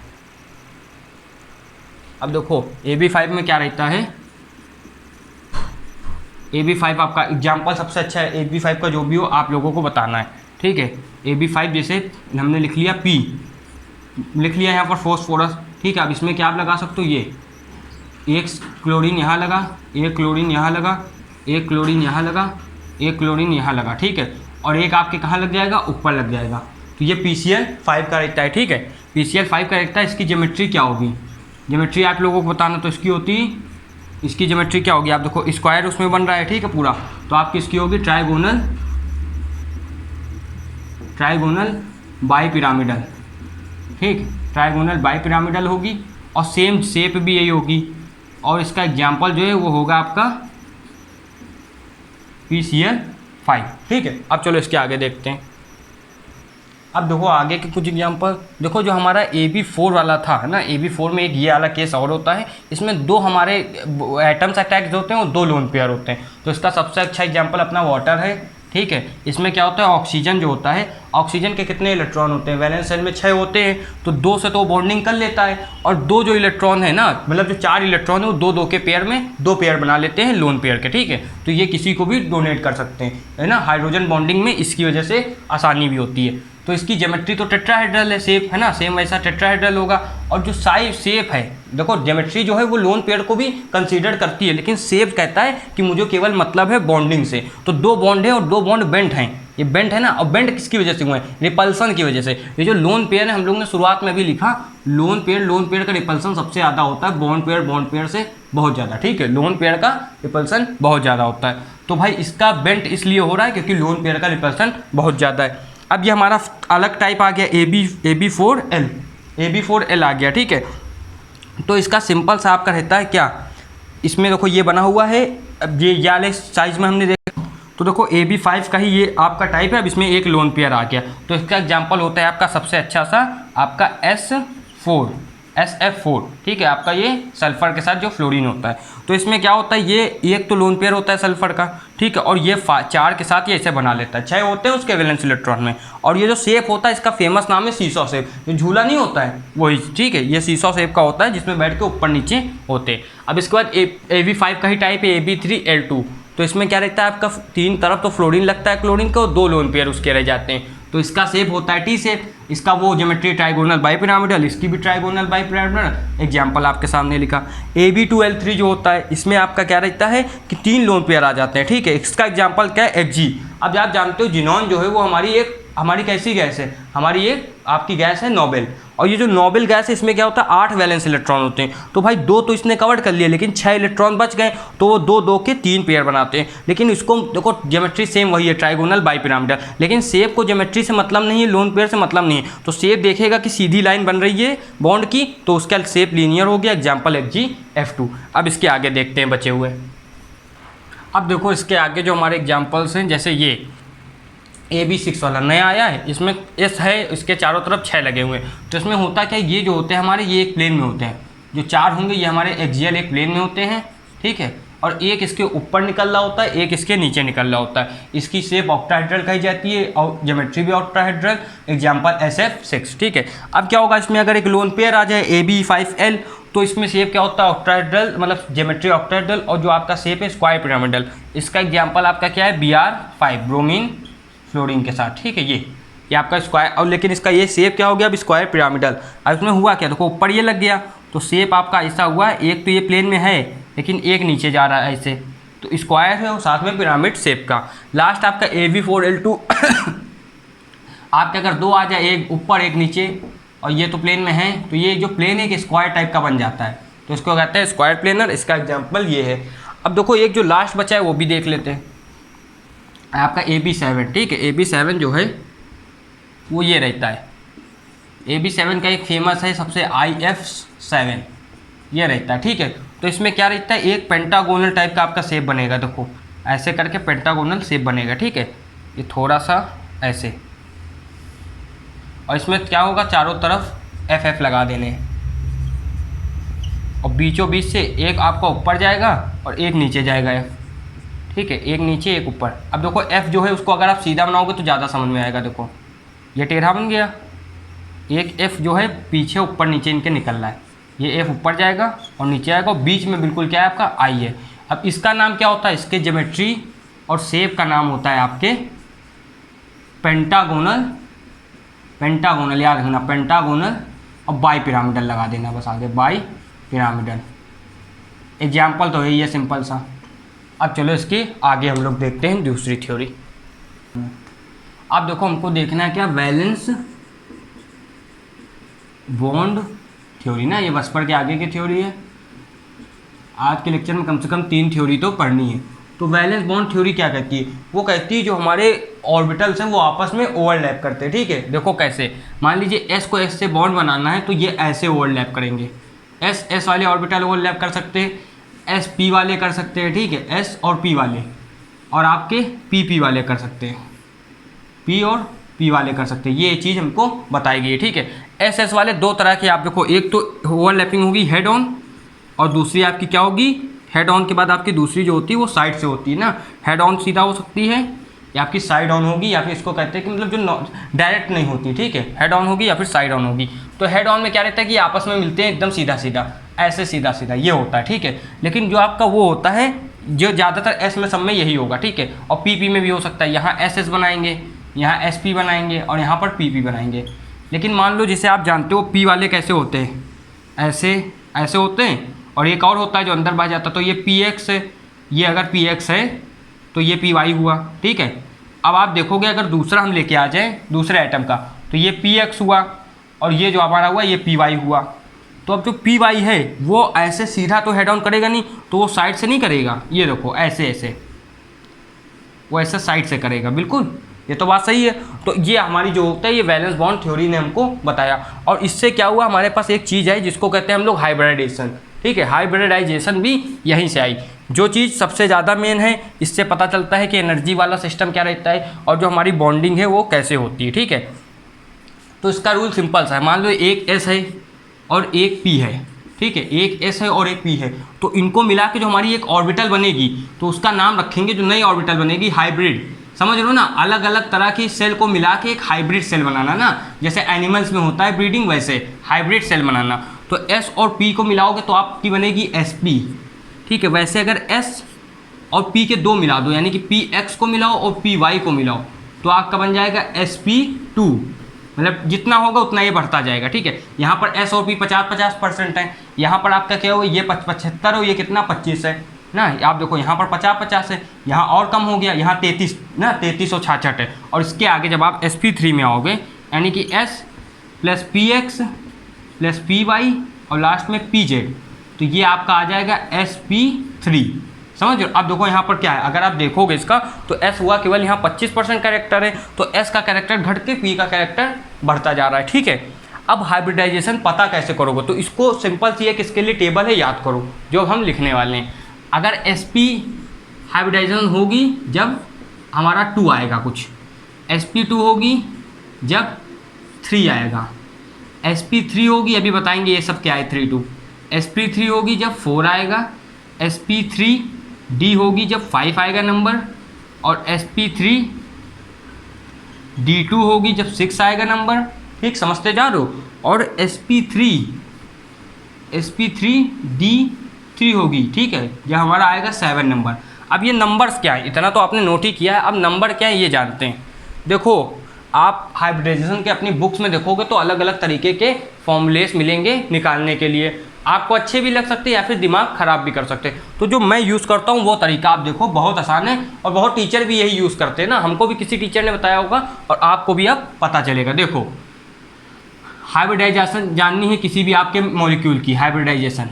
[SPEAKER 1] अब देखो AB5 में क्या रहता है, AB5 आपका एग्जाम्पल सबसे अच्छा है। AB5 का जो भी हो आप लोगों को बताना है, ठीक है। AB5 जैसे हमने लिख लिया, P लिख लिया यहाँ पर फॉस्फोरस, ठीक है। अब इसमें क्या आप लगा सकते हो, ये एक क्लोरीन यहाँ लगा, एक क्लोरीन यहाँ लगा, एक क्लोरीन यहाँ लगा, एक क्लोरीन यहाँ लगा, ठीक है। और एक आपके कहाँ लग जाएगा, ऊपर लग जाएगा। तो ये PCl5 का रहता है, ठीक है, PCl5 का रहता है। इसकी ज्योमेट्री क्या होगी, ज्योमेट्री आप लोगों को बताना। तो इसकी ज्योमेट्री क्या होगी, आप देखो स्क्वायर उसमें बन रहा है, ठीक है, पूरा। तो आपकी इसकी होगी ट्राइगोनल बाइपिरामिडल, ठीक, ट्राइगोनल बाइपिरामिडल होगी, और सेम शेप भी यही होगी। और इसका एग्जाम्पल जो है वो होगा आपका PCl5, ठीक है। अब चलो इसके आगे देखते हैं। अब देखो आगे के कुछ एग्जांपल देखो, जो हमारा AB4 वाला था है ना, AB4 में एक ये वाला केस और होता है। इसमें 2 हमारे एटम्स अटैच होते हैं और 2 लोन पेयर होते हैं। तो इसका सबसे अच्छा एग्जांपल अपना वाटर है, ठीक है। इसमें क्या होता है, ऑक्सीजन जो होता है, ऑक्सीजन के कितने इलेक्ट्रॉन होते हैं, वैलेंस शेल में 6 होते हैं। तो 2 से तो बॉन्डिंग कर लेता है, और 2 जो इलेक्ट्रॉन है ना, मतलब जो 4 इलेक्ट्रॉन है वो 2 के पेयर में 2 पेयर बना लेते हैं लोन पेयर के, ठीक है। तो ये किसी को भी डोनेट कर सकते हैं, है ना। हाइड्रोजन बॉन्डिंग में इसकी वजह से आसानी भी होती है। तो इसकी ज्योमेट्री तो टेट्राहेड्रल है, शेप है ना, सेम वैसा टेट्राहेड्रल होगा। और जो साइज शेप है, देखो ज्योमेट्री जो है वो लोन पेयर को भी कंसीडर करती है, लेकिन शेप कहता है कि मुझे केवल मतलब है बॉन्डिंग से। तो 2 बॉन्ड है और 2 बॉन्ड बेंट हैं, ये बेंट है ना। और बेंट किसकी वजह से हुए हैं, रिपल्सन की वजह से। ये जो लोन पेयर है, हम लोग ने शुरुआत में भी लिखा, लोन पेयर का रिपल्सन सबसे ज़्यादा होता है, बॉन्ड पेयर से बहुत ज़्यादा, ठीक है। लोन पेयर का रिपल्सन बहुत ज़्यादा होता है। तो भाई इसका बेंट इसलिए हो रहा है क्योंकि लोन पेयर का रिपल्सन बहुत ज़्यादा है। अब ये हमारा अलग टाइप आ गया, AB4L आ गया, ठीक है। तो इसका सिंपल सा आपका रहता है क्या, इसमें देखो ये बना हुआ है, अब ये वाले साइज में हमने देखा। तो देखो AB5 का ही ये आपका टाइप है। अब इसमें एक लोन पेयर आ गया, तो इसका एग्जांपल होता है आपका सबसे अच्छा सा आपका SF4, ठीक है। आपका ये सल्फर के साथ जो फ्लोरीन होता है। तो इसमें क्या होता है, ये एक तो लोन पेयर होता है सल्फर का, ठीक है। और ये 4 के साथ ये ऐसे बना लेता है, 6 होते हैं उसके वैलेंस इलेक्ट्रॉन में। और ये जो शेप होता है इसका फेमस नाम है सीसॉ शेप, जो झूला नहीं होता है वही, ठीक है। ये सीसॉ शेप का होता है जिसमें बैठ के ऊपर नीचे होते हैं। अब इसके बाद AB5 का ही टाइप है AB3L2। तो इसमें क्या रहता है आपका, 3 तरफ तो फ्लोरीन लगता है क्लोरीन का, और 2 लोन पेयर उसके रह जाते हैं। तो इसका शेप होता है T शेप। इसका वो ज्योमेट्री ट्राइगोनल बाइपिरामिडल, इसकी भी ट्राइगोनल बाइपिरामिडल, एग्जाम्पल आपके सामने लिखा। AB2L3 जो होता है, इसमें आपका क्या रहता है कि 3 लोन पेयर आ जाते हैं, ठीक है। इसका एग्जाम्पल क्या है, Hg। अब आप जानते हो जिनॉन जो है वो हमारी कैसी गैस है, हमारी एक आपकी गैस है नोबेल, और ये जो नोबेल गैस है इसमें क्या होता है 8 वैलेंस इलेक्ट्रॉन होते हैं। तो भाई 2 तो इसने कवर कर लिए, लेकिन 6 इलेक्ट्रॉन बच गए, तो वो 2 2 के 3 पेयर बनाते हैं। लेकिन इसको देखो ज्योमेट्री सेम वही है, ट्राइगोनल बाइपिरामिडल, लेकिन शेप को ज्योमेट्री से मतलब नहीं है, लोन पेयर से मतलब नहीं है। तो शेप देखेगा कि सीधी लाइन बन रही है बॉन्ड की, तो उसका शेप लीनियर हो गया, एग्जाम्पल FgF2। अब इसके आगे देखते हैं बचे हुए। अब देखो इसके आगे जो हमारे एग्जाम्पल्स हैं, जैसे ये AB6 वाला नया आया है, इसमें S है, इसके चारों तरफ 6 लगे हुए हैं। तो इसमें होता क्या है, ये जो होते हैं हमारे ये एक प्लेन में होते हैं, जो 4 होंगे ये हमारे एक्सियल एक प्लेन में होते हैं, ठीक है। और एक इसके ऊपर निकल रहा होता है, एक इसके नीचे निकल रहा होता है। इसकी शेप ऑक्टाहेड्रल कही जाती है और ज्योमेट्री भी ऑक्टाहेड्रल, एग्जाम्पल SF6, ठीक है। अब क्या होगा इसमें, अगर एक लोन पेयर आ जाए AB5L, तो इसमें शेप क्या होता है ऑक्टाहेड्रल, मतलब ज्योमेट्री ऑक्टाहेड्रल, और जो आपका शेप है स्क्वायर पिरामिडल। इसका एग्जाम्पल आपका क्या है Br5, ब्रोमीन फ्लोरीन के साथ, ठीक है। ये आपका स्क्वायर, और लेकिन इसका ये शेप क्या हो गया अब स्क्वायर पिरामिडल। अब इसमें हुआ क्या, देखो ऊपर ये लग गया, तो शेप आपका ऐसा हुआ, एक तो ये प्लेन में है लेकिन एक नीचे जा रहा है ऐसे, तो स्क्वायर है और साथ में पिरामिड शेप का। लास्ट आपका AB4L2 आपके अगर 2 आ जाए, एक ऊपर एक नीचे, और ये तो प्लेन में है, तो ये जो प्लेन है कि स्क्वायर टाइप का बन जाता है, तो इसको कहते हैं स्क्वायर प्लेनर। इसका एग्जाम्पल ये है। अब देखो एक जो लास्ट बचा है वो भी देख लेते हैं, आपका AB7, ठीक है। AB7 जो है वो ये रहता है, AB7 का एक फेमस है सबसे IF7, ये रहता है, ठीक है। तो इसमें क्या रहता है, एक पेंटागोनल टाइप का आपका शेप बनेगा, देखो ऐसे करके पेंटागोनल शेप बनेगा, ठीक है। ये थोड़ा सा ऐसे, और इसमें क्या होगा, चारों तरफ FF लगा देने हैं, और बीचों बीच से एक आपका ऊपर जाएगा और एक नीचे जाएगा F, ठीक है। एक नीचे एक ऊपर। अब देखो F जो है उसको अगर आप सीधा बनाओगे तो ज़्यादा समझ में आएगा। देखो ये टेढ़ा बन गया, एक F जो है पीछे ऊपर नीचे इनके निकल रहा है, ये F ऊपर जाएगा और नीचे आएगा, और बीच में बिल्कुल क्या है आपका I है। अब इसका नाम क्या होता है, इसके ज्योमेट्री और शेप का नाम होता है आपके पेंटागोनल, पेंटागोनल याद रखना, पेंटागोनल, और बाई पिरामिडल लगा देना बस आगे, बाई पिरामिडल। एग्जाम्पल तो यही है सिंपल सा। अब चलो इसके आगे हम लोग देखते हैं दूसरी थ्योरी। अब देखो हमको देखना है क्या, वैलेंस बॉन्ड थ्योरी ना, ये बस पर के आगे की थ्योरी है। आज के लेक्चर में कम से कम 3 थ्योरी तो पढ़नी है। तो वैलेंस बॉन्ड थ्योरी क्या कहती है, वो कहती है जो हमारे ऑर्बिटल्स हैं वो आपस में ओवरलैप करते हैं, ठीक है। देखो कैसे, मान लीजिए S को S से बॉन्ड बनाना है, तो ये ऐसे ओवरलैप करेंगे, S वाले ऑर्बिटल ओवरलैप कर सकते हैं, S P वाले कर सकते हैं, ठीक है, S और P वाले, और आपके PP वाले कर सकते हैं, P और P वाले कर सकते हैं। ये चीज़ हमको बताई गई है, ठीक है। S वाले 2 तरह के आप देखो, एक तो ओवरलैपिंग होगी हेड ऑन, और दूसरी आपकी क्या होगी, हेड ऑन के बाद आपकी दूसरी जो होती है वो साइड से होती है ना। हेड ऑन सीधा हो सकती है, या आपकी साइड ऑन होगी, या फिर इसको कहते हैं कि मतलब जो डायरेक्ट नहीं होती, ठीक है, हेड ऑन होगी या फिर साइड ऑन होगी। तो हेड ऑन में क्या रहता है कि आपस में मिलते हैं एकदम सीधा सीधा, ऐसे सीधा सीधा ये होता है, ठीक है। लेकिन जो आपका वो होता है जो ज़्यादातर S में सब में यही होगा, ठीक है। और PP में भी हो सकता है, यहाँ SS बनाएंगे, यहाँ SP बनाएंगे, और यहाँ पर PP बनाएंगे। लेकिन मान लो जैसे आप जानते हो P वाले कैसे होते हैं, ऐसे ऐसे होते हैं, और एक और होता है जो अंदर बाहर जाता है, तो ये PX है, ये अगर PX है तो ये PY हुआ, ठीक है। अब आप देखोगे अगर दूसरा हम लेके आ जाएं दूसरे आइटम का, तो ये PX हुआ, और ये जो हमारा हुआ ये PY हुआ। तो अब जो PY है वो ऐसे सीधा तो हेड ऑन करेगा नहीं, तो वो साइड से नहीं करेगा, ये देखो ऐसे ऐसे, वो ऐसे साइड से करेगा, बिल्कुल ये तो बात सही है। तो ये हमारी जो होता है ये वैलेंस बॉन्ड थ्योरी ने हमको बताया। और इससे क्या हुआ, हमारे पास एक चीज़ है जिसको कहते हैं हम लोग हाइब्रिडाइजेशन, ठीक है। हाइब्रिडाइजेशन भी यहीं से आई। जो चीज़ सबसे ज़्यादा मेन है, इससे पता चलता है कि एनर्जी वाला सिस्टम क्या रहता है और जो हमारी बॉन्डिंग है वो कैसे होती है, ठीक है। तो इसका रूल सिंपल सा है, मान लो एक S है और एक P है, ठीक है, एक S है और एक P है, तो इनको मिला के जो हमारी एक ऑर्बिटल बनेगी तो उसका नाम रखेंगे, जो नई ऑर्बिटल बनेगी हाइब्रिड। समझ लो ना, अलग अलग तरह की सेल को मिला के एक हाइब्रिड सेल बनाना ना, जैसे एनिमल्स में होता है ब्रीडिंग, वैसे हाइब्रिड सेल बनाना। तो S और P को मिलाओगे तो आपकी बनेगी SP, ठीक है। वैसे अगर S और P के 2 मिला दो, यानी कि PX को मिलाओ और PY को मिलाओ, तो आपका बन जाएगा SP2, मतलब जितना होगा उतना ये बढ़ता जाएगा, ठीक है। यहाँ पर S और P 50-50% है, यहाँ पर आपका क्या हो, ये 75 हो, ये कितना 25 है ना। आप देखो यहाँ पर 50-50 है, यहाँ और कम हो गया, यहाँ 33 ना, 33 और 66 है। और इसके आगे जब आप SP3 में आओगे, यानी कि S plus px plus py और लास्ट में pz, तो ये आपका आ जाएगा sp3। समझ लो। अब देखो यहाँ पर क्या है, अगर आप देखोगे इसका तो s हुआ केवल यहाँ 25% कैरेक्टर है, तो s का कैरेक्टर घट के p का कैरेक्टर बढ़ता जा रहा है। ठीक है, अब हाइब्रिडाइजेशन पता कैसे करोगे, तो इसको सिंपल सी एक इसके लिए टेबल है, याद करो जो हम लिखने वाले हैं। अगर sp हाइब्रिडाइजेशन होगी जब हमारा 2 आएगा, कुछ sp2 होगी जब 3 आएगा, sp3 होगी, अभी बताएंगे ये सब क्या है 3 2, sp3 होगी जब 4 आएगा, sp3d होगी जब 5 आएगा नंबर, और sp3d2 होगी जब 6 आएगा नंबर। ठीक, समझते जा रहे हो। और sp3d3 होगी, ठीक है, जब हमारा आएगा 7 नंबर। अब ये नंबर्स क्या है, इतना तो आपने नोट ही किया है, अब नंबर क्या है ये जानते हैं। देखो आप हाइब्रिडाइजेशन के अपनी बुक्स में देखोगे तो अलग अलग तरीके के फॉर्मूलेस मिलेंगे निकालने के लिए, आपको अच्छे भी लग सकते हैं या फिर दिमाग ख़राब भी कर सकते हैं। तो जो मैं यूज़ करता हूँ वो तरीका आप देखो, बहुत आसान है और बहुत टीचर भी यही यूज़ करते हैं ना, हमको भी किसी टीचर ने बताया होगा और आपको भी अब पता चलेगा। देखो हाइब्रिडाइजेशन जाननी है किसी भी आपके मॉलिक्यूल की, हाइब्रिडाइजेशन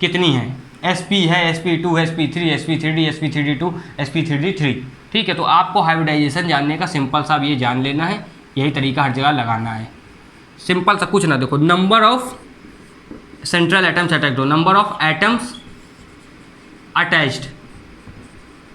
[SPEAKER 1] कितनी है, sp है, sp2, sp3, sp3d, sp3d2, sp3d3। ठीक है, तो आपको हाइब्रिडाइजेशन जानने का सिंपल सा अब ये जान लेना है, यही तरीका हर जगह लगाना है। सिंपल सा कुछ ना, देखो number of central atoms attacked हो, नंबर ऑफ एटम्स अटैच्ड,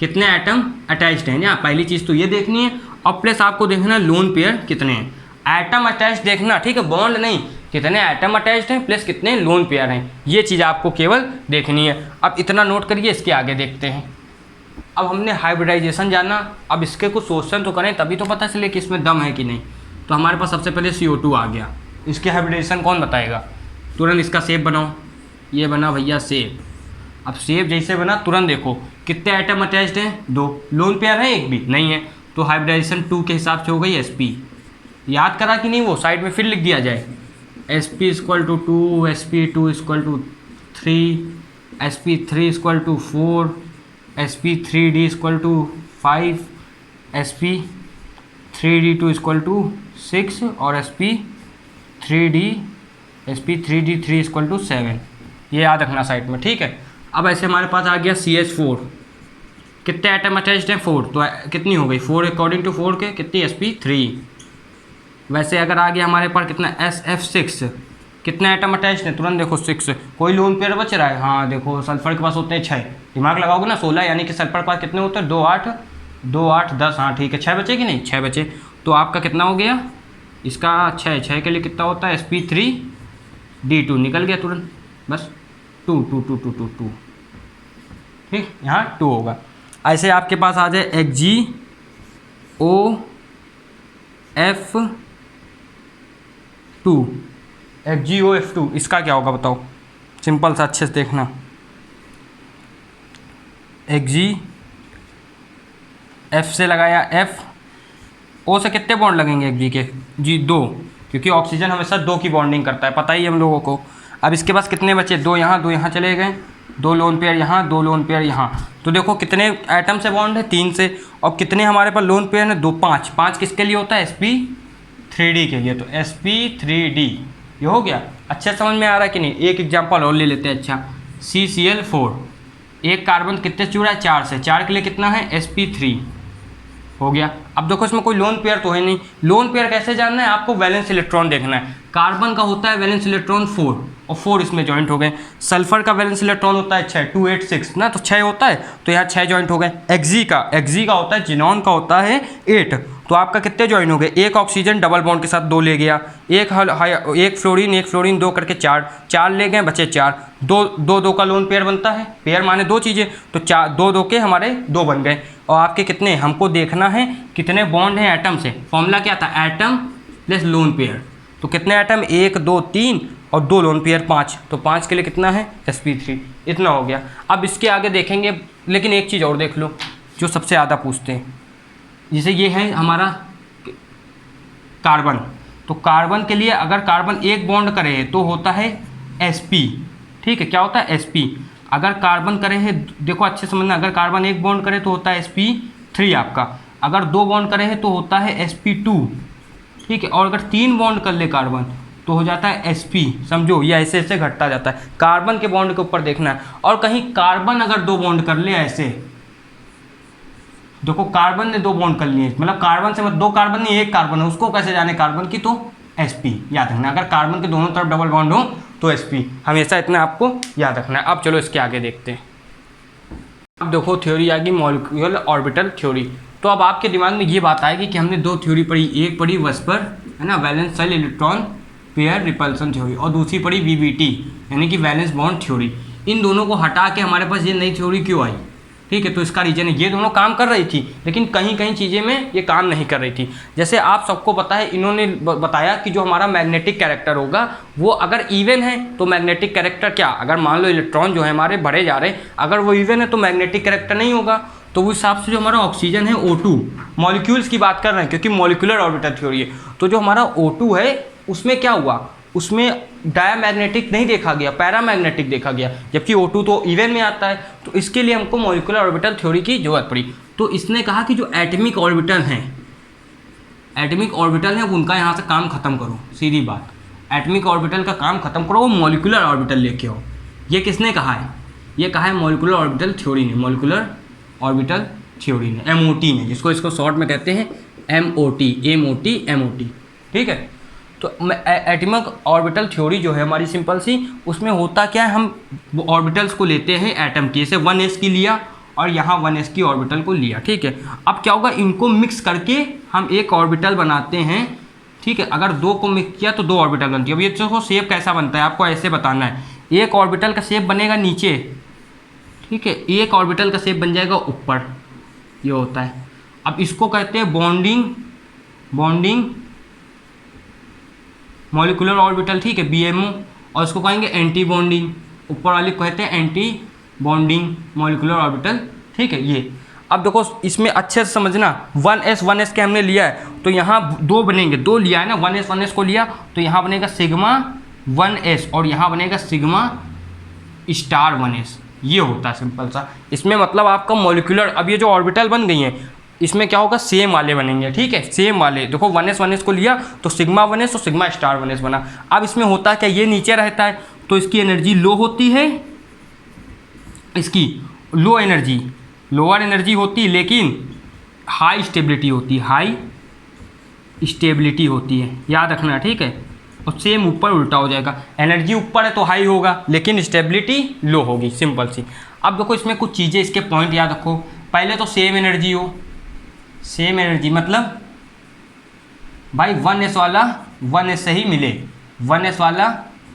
[SPEAKER 1] कितने एटम अटैच्ड हैं ना, पहली चीज़ तो ये देखनी है। और प्लस आपको देखना लोन पेयर कितने हैं, एटम अटैच्ड देखना, ठीक है, बॉन्ड नहीं, कितने एटम अटैच्ड हैं प्लस कितने लोन पेयर हैं, ये चीज़ आपको केवल देखनी है। अब इतना नोट करिए, इसके आगे देखते हैं। अब हमने हाइब्रिडाइजेशन जाना, अब इसके कुछ क्वेश्चन तो करें तभी तो पता चले कि इसमें दम है कि नहीं। तो हमारे पास सबसे पहले CO2 आ गया, इसके हाइब्रिडाइजेशन कौन बताएगा, तुरंत इसका सेप बनाओ, ये बना भैया सेप। अब सेप जैसे बना तुरंत देखो कितने आइटम अटैच्ड हैं, 2, लोन पेयर है एक भी नहीं है, तो हाइब्रिडाइजेशन 2 के हिसाब से हो गई sp। याद करा कि नहीं, वो साइड में फिर लिख दिया जाए, sp = 2, sp2 = 3, sp3 = 4, sp3d = 5, sp3d2 = 6 और sp3d3 = 7। ये याद रखना साइड में, ठीक है। अब ऐसे हमारे पास आ गया CH4, कितने एटम अटैच्ड हैं, 4, तो कितनी हो गई 4 अकॉर्डिंग टू 4 के कितनी sp3। वैसे अगर आ गया हमारे पास कितना SF6, कितने एटम अटैच्ड हैं, तुरंत देखो 6, कोई लोन पेयर बच रहा है, हाँ देखो सल्फर के पास होते हैं 6, दिमाग लगाओगे ना 16, यानी कि सल्फर के पास कितने होते हैं 2 8 2 8 10, हाँ ठीक है 6 बचे कि नहीं, 6 बचे। तो आपका कितना हो गया इसका 6 के लिए कितना होता है sp3d2, निकल गया तुरंत, बस 2 2 2 2 2 2, ठीक, यहाँ 2 होगा। ऐसे आपके पास आ जाए XgOF2, इसका क्या होगा बताओ, सिंपल सा अच्छे से देखना, F से लगाया F, O से कितने बॉन्ड लगेंगे Xg के, जी 2, क्योंकि ऑक्सीजन हमेशा 2 की बॉन्डिंग करता है, पता ही हम लोगों को। अब इसके पास कितने बचे, 2 यहाँ चले गए, 2 लोन पेयर यहाँ, 2 लोन पेयर यहाँ, तो देखो कितने एटम से बॉन्ड है 3 से, और कितने हमारे पास लोन पेयर है 2, 5 किसके लिए होता है sp3d के लिए, तो sp3d ये हो गया। अच्छे समझ में आ रहा है कि नहीं। एक एग्जांपल और ले लेते हैं, अच्छा CCl4, एक कार्बन कितने से जुड़ा है 4 से, 4 के लिए कितना है sp3 हो गया। अब देखो इसमें कोई लोन पेयर तो है नहीं, लोन पेयर कैसे जानना है आपको, वैलेंस इलेक्ट्रॉन देखना है, कार्बन का होता है वैलेंस इलेक्ट्रॉन 4 और 4 इसमें जॉइंट हो गए, सल्फर का वैलेंस इलेक्ट्रॉन होता है 6 286 ना, तो 6 होता है, तो यहाँ 6 जॉइंट हो गए। Xg का होता है, जिनॉन का होता है 8, तो आपका कितने जॉइन हो गए, एक ऑक्सीजन डबल बॉन्ड के साथ 2 ले गया, एक फ्लोरीन 2 करके 4 ले गए, बचे 4, 2 का लोन पेयर बनता है, पेयर माने 2 चीज़ें, तो 2 के हमारे 2 बन गए। और आपके कितने, हमको देखना है कितने बॉन्ड हैं एटम से, फॉर्मूला क्या था, एटम प्लस लोन पेयर, तो कितने एटम 1 2 3 और 2 लोन पेयर 5, तो 5 के लिए कितना है sp3, इतना हो गया। अब इसके आगे देखेंगे, लेकिन एक चीज़ और देख लो जो सबसे ज़्यादा पूछते हैं, जैसे ये है हमारा कार्बन, तो कार्बन के लिए अगर कार्बन एक बॉन्ड करे तो होता है sp, ठीक है, क्या होता है sp। अगर कार्बन करे है, देखो अच्छे समझना, अगर कार्बन एक बॉन्ड करे तो होता है sp3 आपका, अगर 2 बॉन्ड करे है तो होता है sp2, ठीक है, और अगर 3 बॉन्ड कर ले कार्बन तो हो जाता है sp, समझो ये ऐसे ऐसे घटता जाता है। कार्बन के बॉन्ड के ऊपर देखना है, और कहीं कार्बन अगर 2 बॉन्ड कर ले ऐसे, देखो कार्बन ने 2 बॉन्ड कर लिए, मतलब कार्बन से मतलब 2 कार्बन नहीं 1 कार्बन है, उसको कैसे जाने कार्बन की, तो sp याद रखना। अगर कार्बन के दोनों तरफ डबल बॉन्ड हो तो sp, हमेशा इतना आपको याद रखना है। अब चलो इसके आगे देखते हैं। अब देखो थ्योरी आ गई मॉलिक्यूलर ऑर्बिटल थ्योरी। तो अब आपके दिमाग में ये बात आएगी कि हमने 2 थ्योरी पढ़ी, एक पढ़ी वेस्पर है ना, valence shell electron pair repulsion theory, और दूसरी पढ़ी वीबीटी यानी कि वैलेंस बॉन्ड थ्योरी। इन दोनों को हटा के हमारे पास ये नई थ्योरी क्यों आई, ठीक है, तो इसका रीजन है ये दोनों काम कर रही थी, लेकिन कहीं कहीं चीज़ें में ये काम नहीं कर रही थी। जैसे आप सबको पता है, इन्होंने बताया कि जो हमारा मैग्नेटिक कैरेक्टर होगा वो अगर इवन है तो मैग्नेटिक कैरेक्टर क्या, अगर मान लो इलेक्ट्रॉन जो है हमारे बढ़े जा रहे हैं, अगर वो इवन है तो मैग्नेटिक कैरेक्टर नहीं होगा। तो उस हिसाब से जो हमारा ऑक्सीजन है O2, मॉलिक्यूल्स की बात कर रहे हैं क्योंकि मॉलिक्यूलर ऑर्बिटल थ्योरी है, तो जो हमारा O2 है उसमें क्या हुआ, उसमें डायमैग्नेटिक नहीं देखा गया, पैरामैग्नेटिक देखा गया, जबकि O2 तो इवन में आता है। तो इसके लिए हमको मॉलिक्यूलर ऑर्बिटल थ्योरी की जरूरत पड़ी। तो इसने कहा कि जो एटमिक ऑर्बिटल हैं, एटमिक ऑर्बिटल हैं उनका यहाँ से काम खत्म करो, सीधी बात, एटमिक ऑर्बिटल का काम खत्म करो, वो मॉलिक्यूलर ऑर्बिटल लेके आओ। ये किसने कहा है, ये कहा है मॉलिक्यूलर ऑर्बिटल थ्योरी ने, मॉलिक्यूलर ऑर्बिटल थ्योरी ने, MOT ने, जिसको इसको शॉर्ट में कहते हैं MOT, ठीक है। तो एटमिक ऑर्बिटल थ्योरी जो है हमारी सिंपल सी, उसमें होता क्या है, हम ऑर्बिटल्स को लेते हैं एटम की, जैसे 1s की लिया और यहाँ 1s की ऑर्बिटल को लिया, ठीक है। अब क्या होगा, इनको मिक्स करके हम एक ऑर्बिटल बनाते हैं, ठीक है। अगर 2 को मिक्स किया तो 2 ऑर्बिटल बनती है। अब ये देखो शेप कैसा बनता है, आपको ऐसे बताना है, एक ऑर्बिटल का शेप बनेगा नीचे, ठीक है, एक ऑर्बिटल का शेप बन जाएगा ऊपर, ये होता है। अब इसको कहते हैं बॉन्डिंग मॉलिक्यूलर ऑर्बिटल, ठीक है, BMO, और इसको कहेंगे एंटी बॉन्डिंग, ऊपर वाले को कहते हैं एंटी बॉन्डिंग मॉलिक्यूलर ऑर्बिटल, ठीक है। ये अब देखो इसमें अच्छे से समझना, 1s के हमने लिया है तो यहाँ 2 बनेंगे, 2 लिया है ना, 1s को लिया तो यहाँ बनेगा सिग्मा 1s और यहाँ बनेगा सिग्मा स्टार 1s, ये होता है सिंपल सा। इसमें मतलब आपका मॉलिक्यूलर, अब ये जो ऑर्बिटल बन गई हैं इसमें क्या होगा, सेम वाले बनेंगे, ठीक है, सेम वाले। देखो 1s को लिया तो सिग्मा 1s और सिग्मा स्टार 1s बना। अब इसमें होता क्या, ये नीचे रहता है तो इसकी एनर्जी लो होती है, इसकी लो एनर्जी, लोअर एनर्जी होती है, लेकिन हाई स्टेबिलिटी होती है, याद रखना, ठीक है। और सेम ऊपर उल्टा हो जाएगा, एनर्जी ऊपर है तो हाई होगा लेकिन स्टेबिलिटी लो होगी, सिंपल सी। अब देखो इसमें कुछ चीज़ें, इसके पॉइंट याद रखो। पहले तो सेम एनर्जी हो, सेम एनर्जी मतलब भाई 1s वाला 1s से ही मिले, 1s वाला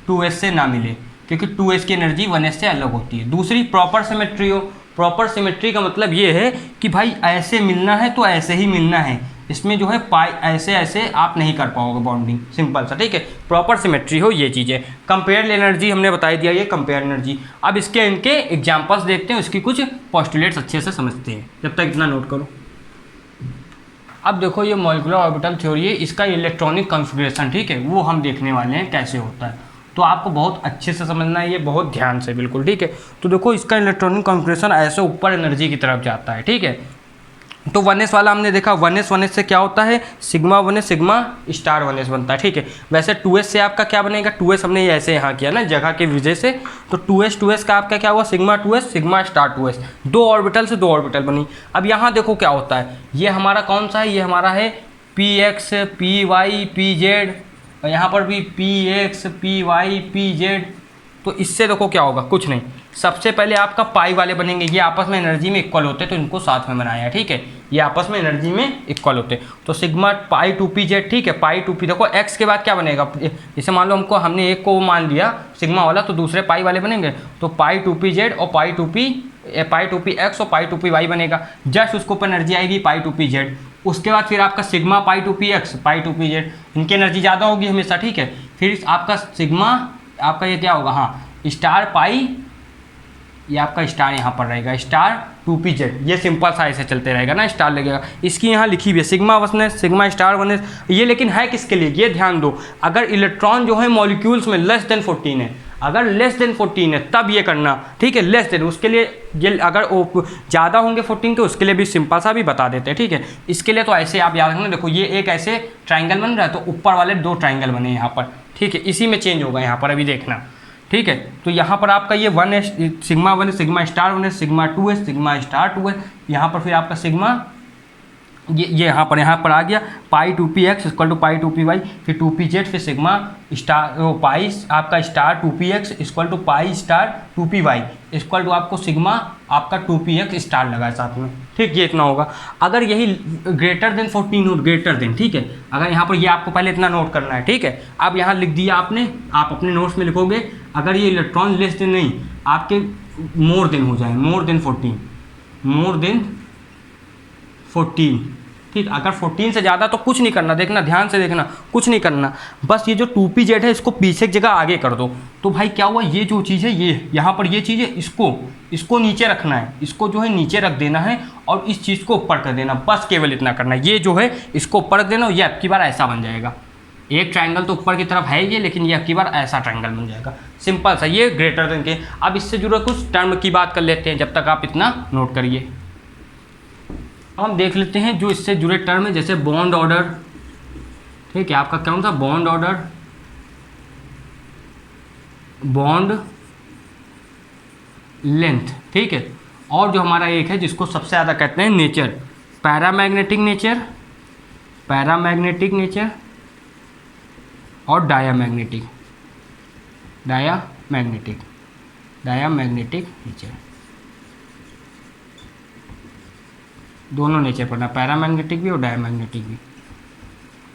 [SPEAKER 1] 2s से ना मिले, क्योंकि 2s की एनर्जी 1s से अलग होती है। दूसरी प्रॉपर सिमेट्री हो, प्रॉपर सिमेट्री का मतलब ये है कि भाई ऐसे मिलना है तो ऐसे ही मिलना है, इसमें जो है पाई ऐसे ऐसे आप नहीं कर पाओगे बॉन्डिंग, सिंपल सा, ठीक है, प्रॉपर सिमेट्री हो, ये चीज़ें। कंपेयर एनर्जी हमने बता दिया, ये कंपेयर एनर्जी। अब इसके इनके एग्जांपल्स देखते हैं, इसकी कुछ पोस्टुलेट्स अच्छे से समझते हैं, जब तक इतना नोट करो। अब देखो ये मॉलिक्यूलर ऑर्बिटल थ्योरी है, इसका इलेक्ट्रॉनिक कॉन्फ़िगरेशन, ठीक है, वो हम देखने वाले हैं कैसे होता है। तो आपको बहुत अच्छे से समझना है, ये बहुत ध्यान से, बिल्कुल, ठीक है। तो देखो इसका इलेक्ट्रॉनिक कॉन्फ़िगरेशन ऐसे ऊपर एनर्जी की तरफ जाता है, ठीक है। तो 1s वाला हमने देखा, 1s से क्या होता है, sigma 1s sigma star 1s बनता है, ठीक है। वैसे 2s से आपका क्या बनेगा, 2s हमने ऐसे यहाँ किया ना जगह की वजह से, तो 2s का आपका क्या हुआ, sigma 2s sigma star 2s, 2 orbital से 2 ऑर्बिटल बनी। अब यहाँ देखो क्या होता है, ये हमारा कौन सा है, ये हमारा है px py pz, और यहाँ पर भी px py pz। तो इससे देखो क्या होगा, कुछ नहीं, सबसे पहले आपका पाई वाले बनेंगे, ये आपस में एनर्जी में इक्वल होते हैं तो इनको साथ में बनाया है, ठीक है, ये आपस में एनर्जी में इक्वल होते हैं। तो सिग्मा पाई 2pz, ठीक है, पाई 2p, देखो x के बाद क्या बनेगा, जैसे मान लो हमने एक को मान लिया सिग्मा वाला, तो दूसरे पाई वाले बनेंगे, तो पाई 2pz और पाई 2px और पाई 2py बनेगा, जस्ट उसके ऊपर एनर्जी आएगी पाई 2pz। उसके बाद फिर आपका सिग्मा पाई 2px पाई 2pz, इनकी एनर्जी ज़्यादा होगी हमेशा, ठीक है। फिर आपका सिग्मा, आपका ये क्या होगा, हाँ, स्टार पाई, ये आपका स्टार यहाँ पर रहेगा, स्टार 2pz, ये सिंपल सा ऐसे चलते रहेगा ना, स्टार लगेगा। इसकी यहाँ लिखी हुई है sigma 1s sigma star 1s, ये लेकिन है किसके लिए, ये ध्यान दो, अगर इलेक्ट्रॉन जो है मॉलिक्यूल्स में लेस देन 14 है, अगर लेस देन 14 है तब ये करना, ठीक है, लेस देन, उसके लिए ये अगर ज़्यादा होंगे 14 के उसके लिए भी सिंपल सा भी बता देते हैं, ठीक है। इसके लिए तो ऐसे आप याद रखना, देखो ये एक ऐसे ट्राइंगल बन रहा है तो ऊपर वाले 2 ट्राइंगल बने यहाँ पर, ठीक है, इसी में चेंज होगा यहाँ पर, अभी देखना, ठीक है। तो यहाँ पर आपका ये 1 है, सिग्मा 1 है, सिग्मा स्टार 1 है, सिग्मा 2 है, सिग्मा स्टार 2 है, यहाँ पर फिर आपका सिग्मा ये यहाँ पर आ गया पाई 2px equal to pi 2py, फिर 2pz, फिर सिग्मा स्टार पाई आपका star 2px equal to pi star 2py equal to आपको सिग्मा आपका 2px स्टार लगा है साथ में, ठीक, ये इतना होगा। अगर यही ग्रेटर देन 14 हो, ग्रेटर देन, ठीक है, अगर यहाँ पर ये आपको पहले इतना नोट करना है, ठीक है। अब यहाँ लिख दिया आपने, आप अपने नोट्स में लिखोगे, अगर ये इलेक्ट्रॉन लेस देन नहीं, आपके मोर देन हो जाए, मोर देन 14, ठीक। अगर 14 से ज़्यादा तो कुछ नहीं करना, देखना ध्यान से देखना, कुछ नहीं करना, बस ये जो 2pz है इसको पीछे की जगह आगे कर दो। तो भाई क्या हुआ, ये जो चीज़ है, ये यहाँ पर ये चीज़ है, इसको नीचे रखना है, इसको जो है नीचे रख देना है और इस चीज़ को ऊपर कर देना, बस केवल इतना करना है। ये जो है इसको ऊपर रख देना और ये अब की बार ऐसा बन जाएगा। एक ट्राइंगल तो ऊपर की तरफ है ये, लेकिन ये अब की बार ऐसा ट्राइंगल बन जाएगा, सिंपल सा, ये ग्रेटर देन के। अब इससे जुड़े कुछ टर्म की बात कर लेते हैं, जब तक आप इतना नोट करिए। हम देख लेते हैं जो इससे जुड़े टर्म है, जैसे बॉन्ड ऑर्डर, ठीक है, आपका कौन सा बॉन्ड ऑर्डर, बॉन्ड लेंथ, ठीक है, और जो हमारा एक है जिसको सबसे ज़्यादा कहते हैं नेचर, पैरामैग्नेटिक नेचर और डायामैग्नेटिक नेचर, दोनों नेचर पढ़ना, पैरामैग्नेटिक भी और डायमैग्नेटिक भी।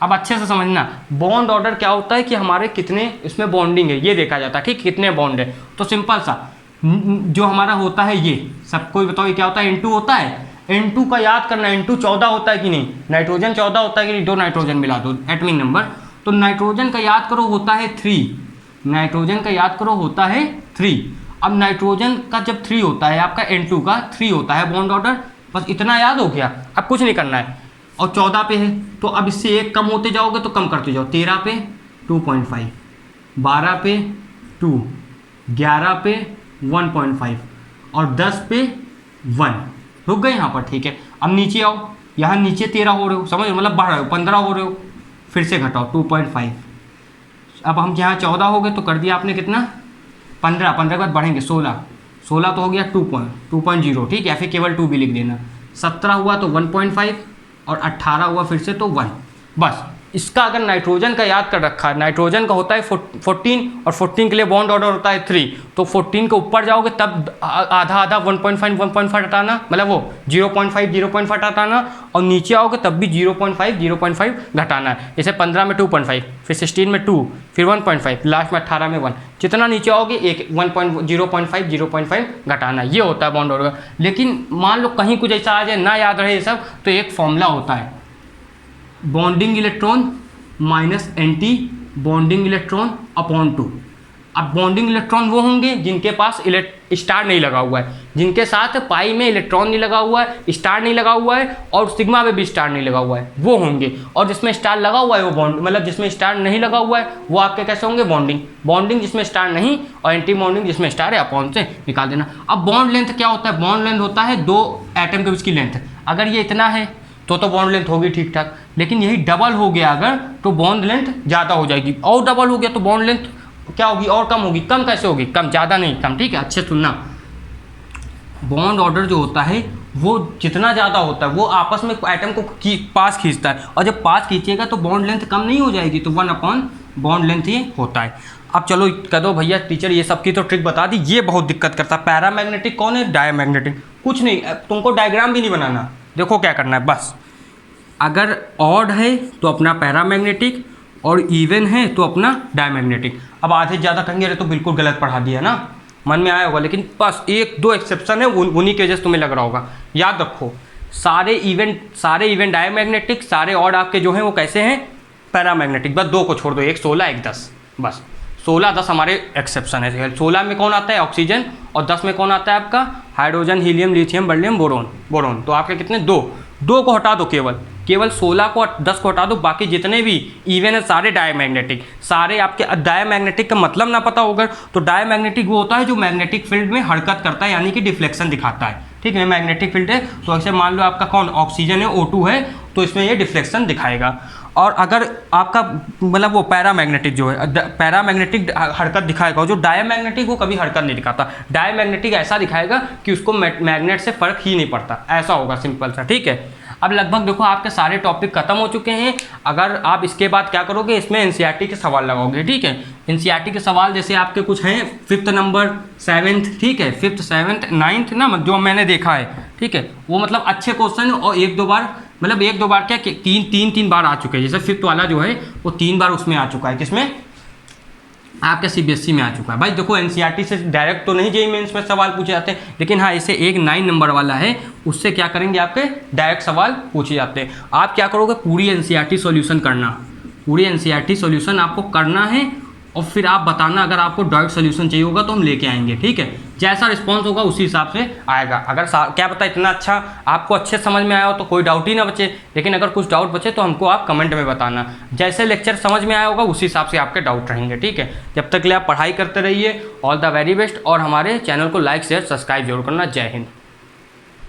[SPEAKER 1] अब अच्छे से समझना, बॉन्ड ऑर्डर क्या होता है कि हमारे कितने इसमें बॉन्डिंग है ये देखा जाता है, ठीक, कितने बॉन्ड है। तो सिंपल सा जो हमारा होता है ये सबको ही बताओ, ये क्या होता है, N2 होता है। N2 का याद करना, N2 14 होता है कि नहीं, नाइट्रोजन 14 होता है कि नहीं, 2 नाइट्रोजन मिला दो एटॉमिक नंबर। तो नाइट्रोजन का याद करो होता है 3, नाइट्रोजन का याद करो होता है 3। अब नाइट्रोजन का जब 3 होता है, आपका N2 का 3 होता है बॉन्ड ऑर्डर, बस इतना याद हो गया, अब कुछ नहीं करना है। और 14 पे है तो अब इससे एक कम होते जाओगे तो कम करते जाओ, 13 पे 2.5, 12 पे 2, 11 पे 1.5 और 10 पे 1, रुक गए यहाँ पर, ठीक है। अब नीचे आओ, यहाँ नीचे 13 हो रहे हो, समझ, मतलब बढ़ रहे हो, 15 हो रहे हो, फिर से घटाओ 2.5। अब हम यहाँ 14 हो गए तो कर दिया आपने कितना, 15 के बाद बढ़ेंगे 16 तो हो गया 2.0, ठीक है, फिर केवल 2 भी लिख देना। 17 हुआ तो 1.5 और 18 हुआ फिर से तो 1, बस। इसका अगर नाइट्रोजन का याद कर रखा है, नाइट्रोजन का होता है 14 और 14 के लिए बॉन्ड ऑर्डर होता है 3, तो 14 के ऊपर जाओगे तब आधा 1.5 हटाना, मतलब वो 0.5 हटाना, और नीचे आओगे तब भी 0.5 घटाना है। जैसे 15 में 2.5, फिर 16 में 2, फिर 1.5, लास्ट में 18 में 1, जितना नीचे आओगे एक 0.5 घटाना, ये होता है बॉन्ड ऑर्डर। लेकिन मान लो कहीं कुछ ऐसा आ जाए ना याद रहे ये सब, तो एक फॉर्मूला होता है, bonding electron minus anti bonding electron upon 2। अब बॉन्डिंग इलेक्ट्रॉन वो होंगे जिनके पास स्टार नहीं लगा हुआ है, जिनके साथ पाई में इलेक्ट्रॉन नहीं लगा हुआ है, स्टार नहीं लगा हुआ है, और सिग्मा में भी स्टार नहीं लगा हुआ है, वो होंगे। और जिसमें स्टार लगा हुआ है वो बॉन्ड, मतलब जिसमें स्टार नहीं लगा हुआ है वो आपके कैसे होंगे, बॉन्डिंग जिसमें स्टार नहीं, और एंटी बॉन्डिंग जिसमें स्टार है, अपॉन से निकाल देना। अब बॉन्ड लेंथ क्या होता है, बॉन्ड लेंथ होता है 2 एटम के बीच की लेंथ। अगर ये इतना है तो बॉन्ड लेंथ होगी ठीक ठाक, लेकिन यही डबल हो गया अगर तो बॉन्ड लेंथ ज़्यादा हो जाएगी, और डबल हो गया तो बॉन्ड लेंथ क्या होगी, और कम होगी। कम कैसे होगी, कम, ज़्यादा नहीं, कम, ठीक है, अच्छे सुनना। बॉन्ड ऑर्डर जो होता है वो जितना ज़्यादा होता है वो आपस में एटम को पास खींचता है, और जब पास खींचेगा तो बॉन्ड लेंथ कम नहीं हो जाएगी, तो 1 अपॉन बॉन्ड लेंथ ही होता है। अब चलो कह दो भैया टीचर ये सब की तो ट्रिक बता दी, ये बहुत दिक्कत करता है। पैरामैग्नेटिक कौन है, डायमैग्नेटिक, कुछ नहीं, तुमको डायग्राम भी नहीं बनाना, देखो क्या करना है बस। अगर ऑड है तो अपना पैरामैग्नेटिक, और इवन है तो अपना डायमैग्नेटिक। अब आधे ज़्यादा कहेंगे अरे तो बिल्कुल गलत पढ़ा दिया ना, मन में आया होगा, लेकिन बस 1-2 एक्सेप्शन है, उन्हीं के वजह से तुम्हें लग रहा होगा। याद रखो सारे इवेंट डायमैग्नेटिक, सारे ऑड आपके जो हैं वो कैसे हैं, पैरामैग्नेटिक। बस 2 को छोड़ दो, एक 16 एक 10, बस 16-10 हमारे एक्सेप्शन है। 16 में कौन आता है, ऑक्सीजन, और 10 में कौन आता है आपका हाइड्रोजन, हीलियम, लिथियम, बर्लियम, बोरोन। तो आपके कितने, 2 को हटा दो केवल, केवल 16 को 10 को हटा दो, बाकी जितने भी इवन है सारे डायमैग्नेटिक। सारे आपके डायमैग्नेटिक का मतलब ना पता होगा तो डायमैग्नेटिक वो होता है जो मैग्नेटिक फील्ड में हरकत करता है, यानी कि डिफ्लेक्शन दिखाता है। ठीक है, मैग्नेटिक फील्ड है तो ऐसे मान लो आपका कौन ऑक्सीजन है O2 है तो इसमें ये डिफ्लेक्शन दिखाएगा। और अगर आपका मतलब वो पैरामैग्नेटिक जो है पैरामैग्नेटिक हरकत दिखाएगा, जो डायमैग्नेटिक वो कभी हरकत नहीं दिखाता। डायमैग्नेटिक ऐसा दिखाएगा कि उसको मैग्नेट से फर्क ही नहीं पड़ता, ऐसा होगा सिंपल सा। ठीक है, अब लगभग देखो आपके सारे टॉपिक खत्म हो चुके हैं। अगर आप इसके बाद क्या करोगे, इसमें एनसीईआरटी के सवाल लगाओगे। ठीक है, एनसीईआरटी के सवाल जैसे आपके कुछ हैं 5th नंबर 7th, ठीक है 5th 7th 9th ना, जो मैंने देखा है। ठीक है, वो मतलब अच्छे क्वेश्चन और एक दो बार मतलब एक दो बार क्या तीन बार आ चुके हैं। जैसे 5th वाला जो है वो 3 बार उसमें आ चुका है, किसमें आपके सीबीएसई में आ चुका है। भाई देखो एनसीईआरटी से डायरेक्ट तो नहीं जेईई मेंस में सवाल पूछे जाते हैं, लेकिन हाँ इसे एक 9 नंबर वाला है उससे क्या करेंगे आपके डायरेक्ट सवाल पूछे जाते हैं। आप क्या करोगे, पूरी एनसीईआरटी सॉल्यूशन करना, पूरी एनसीईआरटी सॉल्यूशन आपको करना है और फिर आप बताना अगर आपको डायरेक्ट सॉल्यूशन चाहिए होगा तो हम लेके आएंगे। ठीक है, जैसा रिस्पांस होगा उसी हिसाब से आएगा। अगर क्या पता इतना अच्छा आपको अच्छे समझ में आया हो तो कोई डाउट ही ना बचे, लेकिन अगर कुछ डाउट बचे तो हमको आप कमेंट में बताना। जैसे लेक्चर समझ में आया होगा उसी हिसाब से आपके डाउट रहेंगे। ठीक है, जब तक के लिए आप पढ़ाई करते रहिए। ऑल द वेरी बेस्ट, और हमारे चैनल को लाइक शेयर सब्सक्राइब जरूर करना। जय हिंद।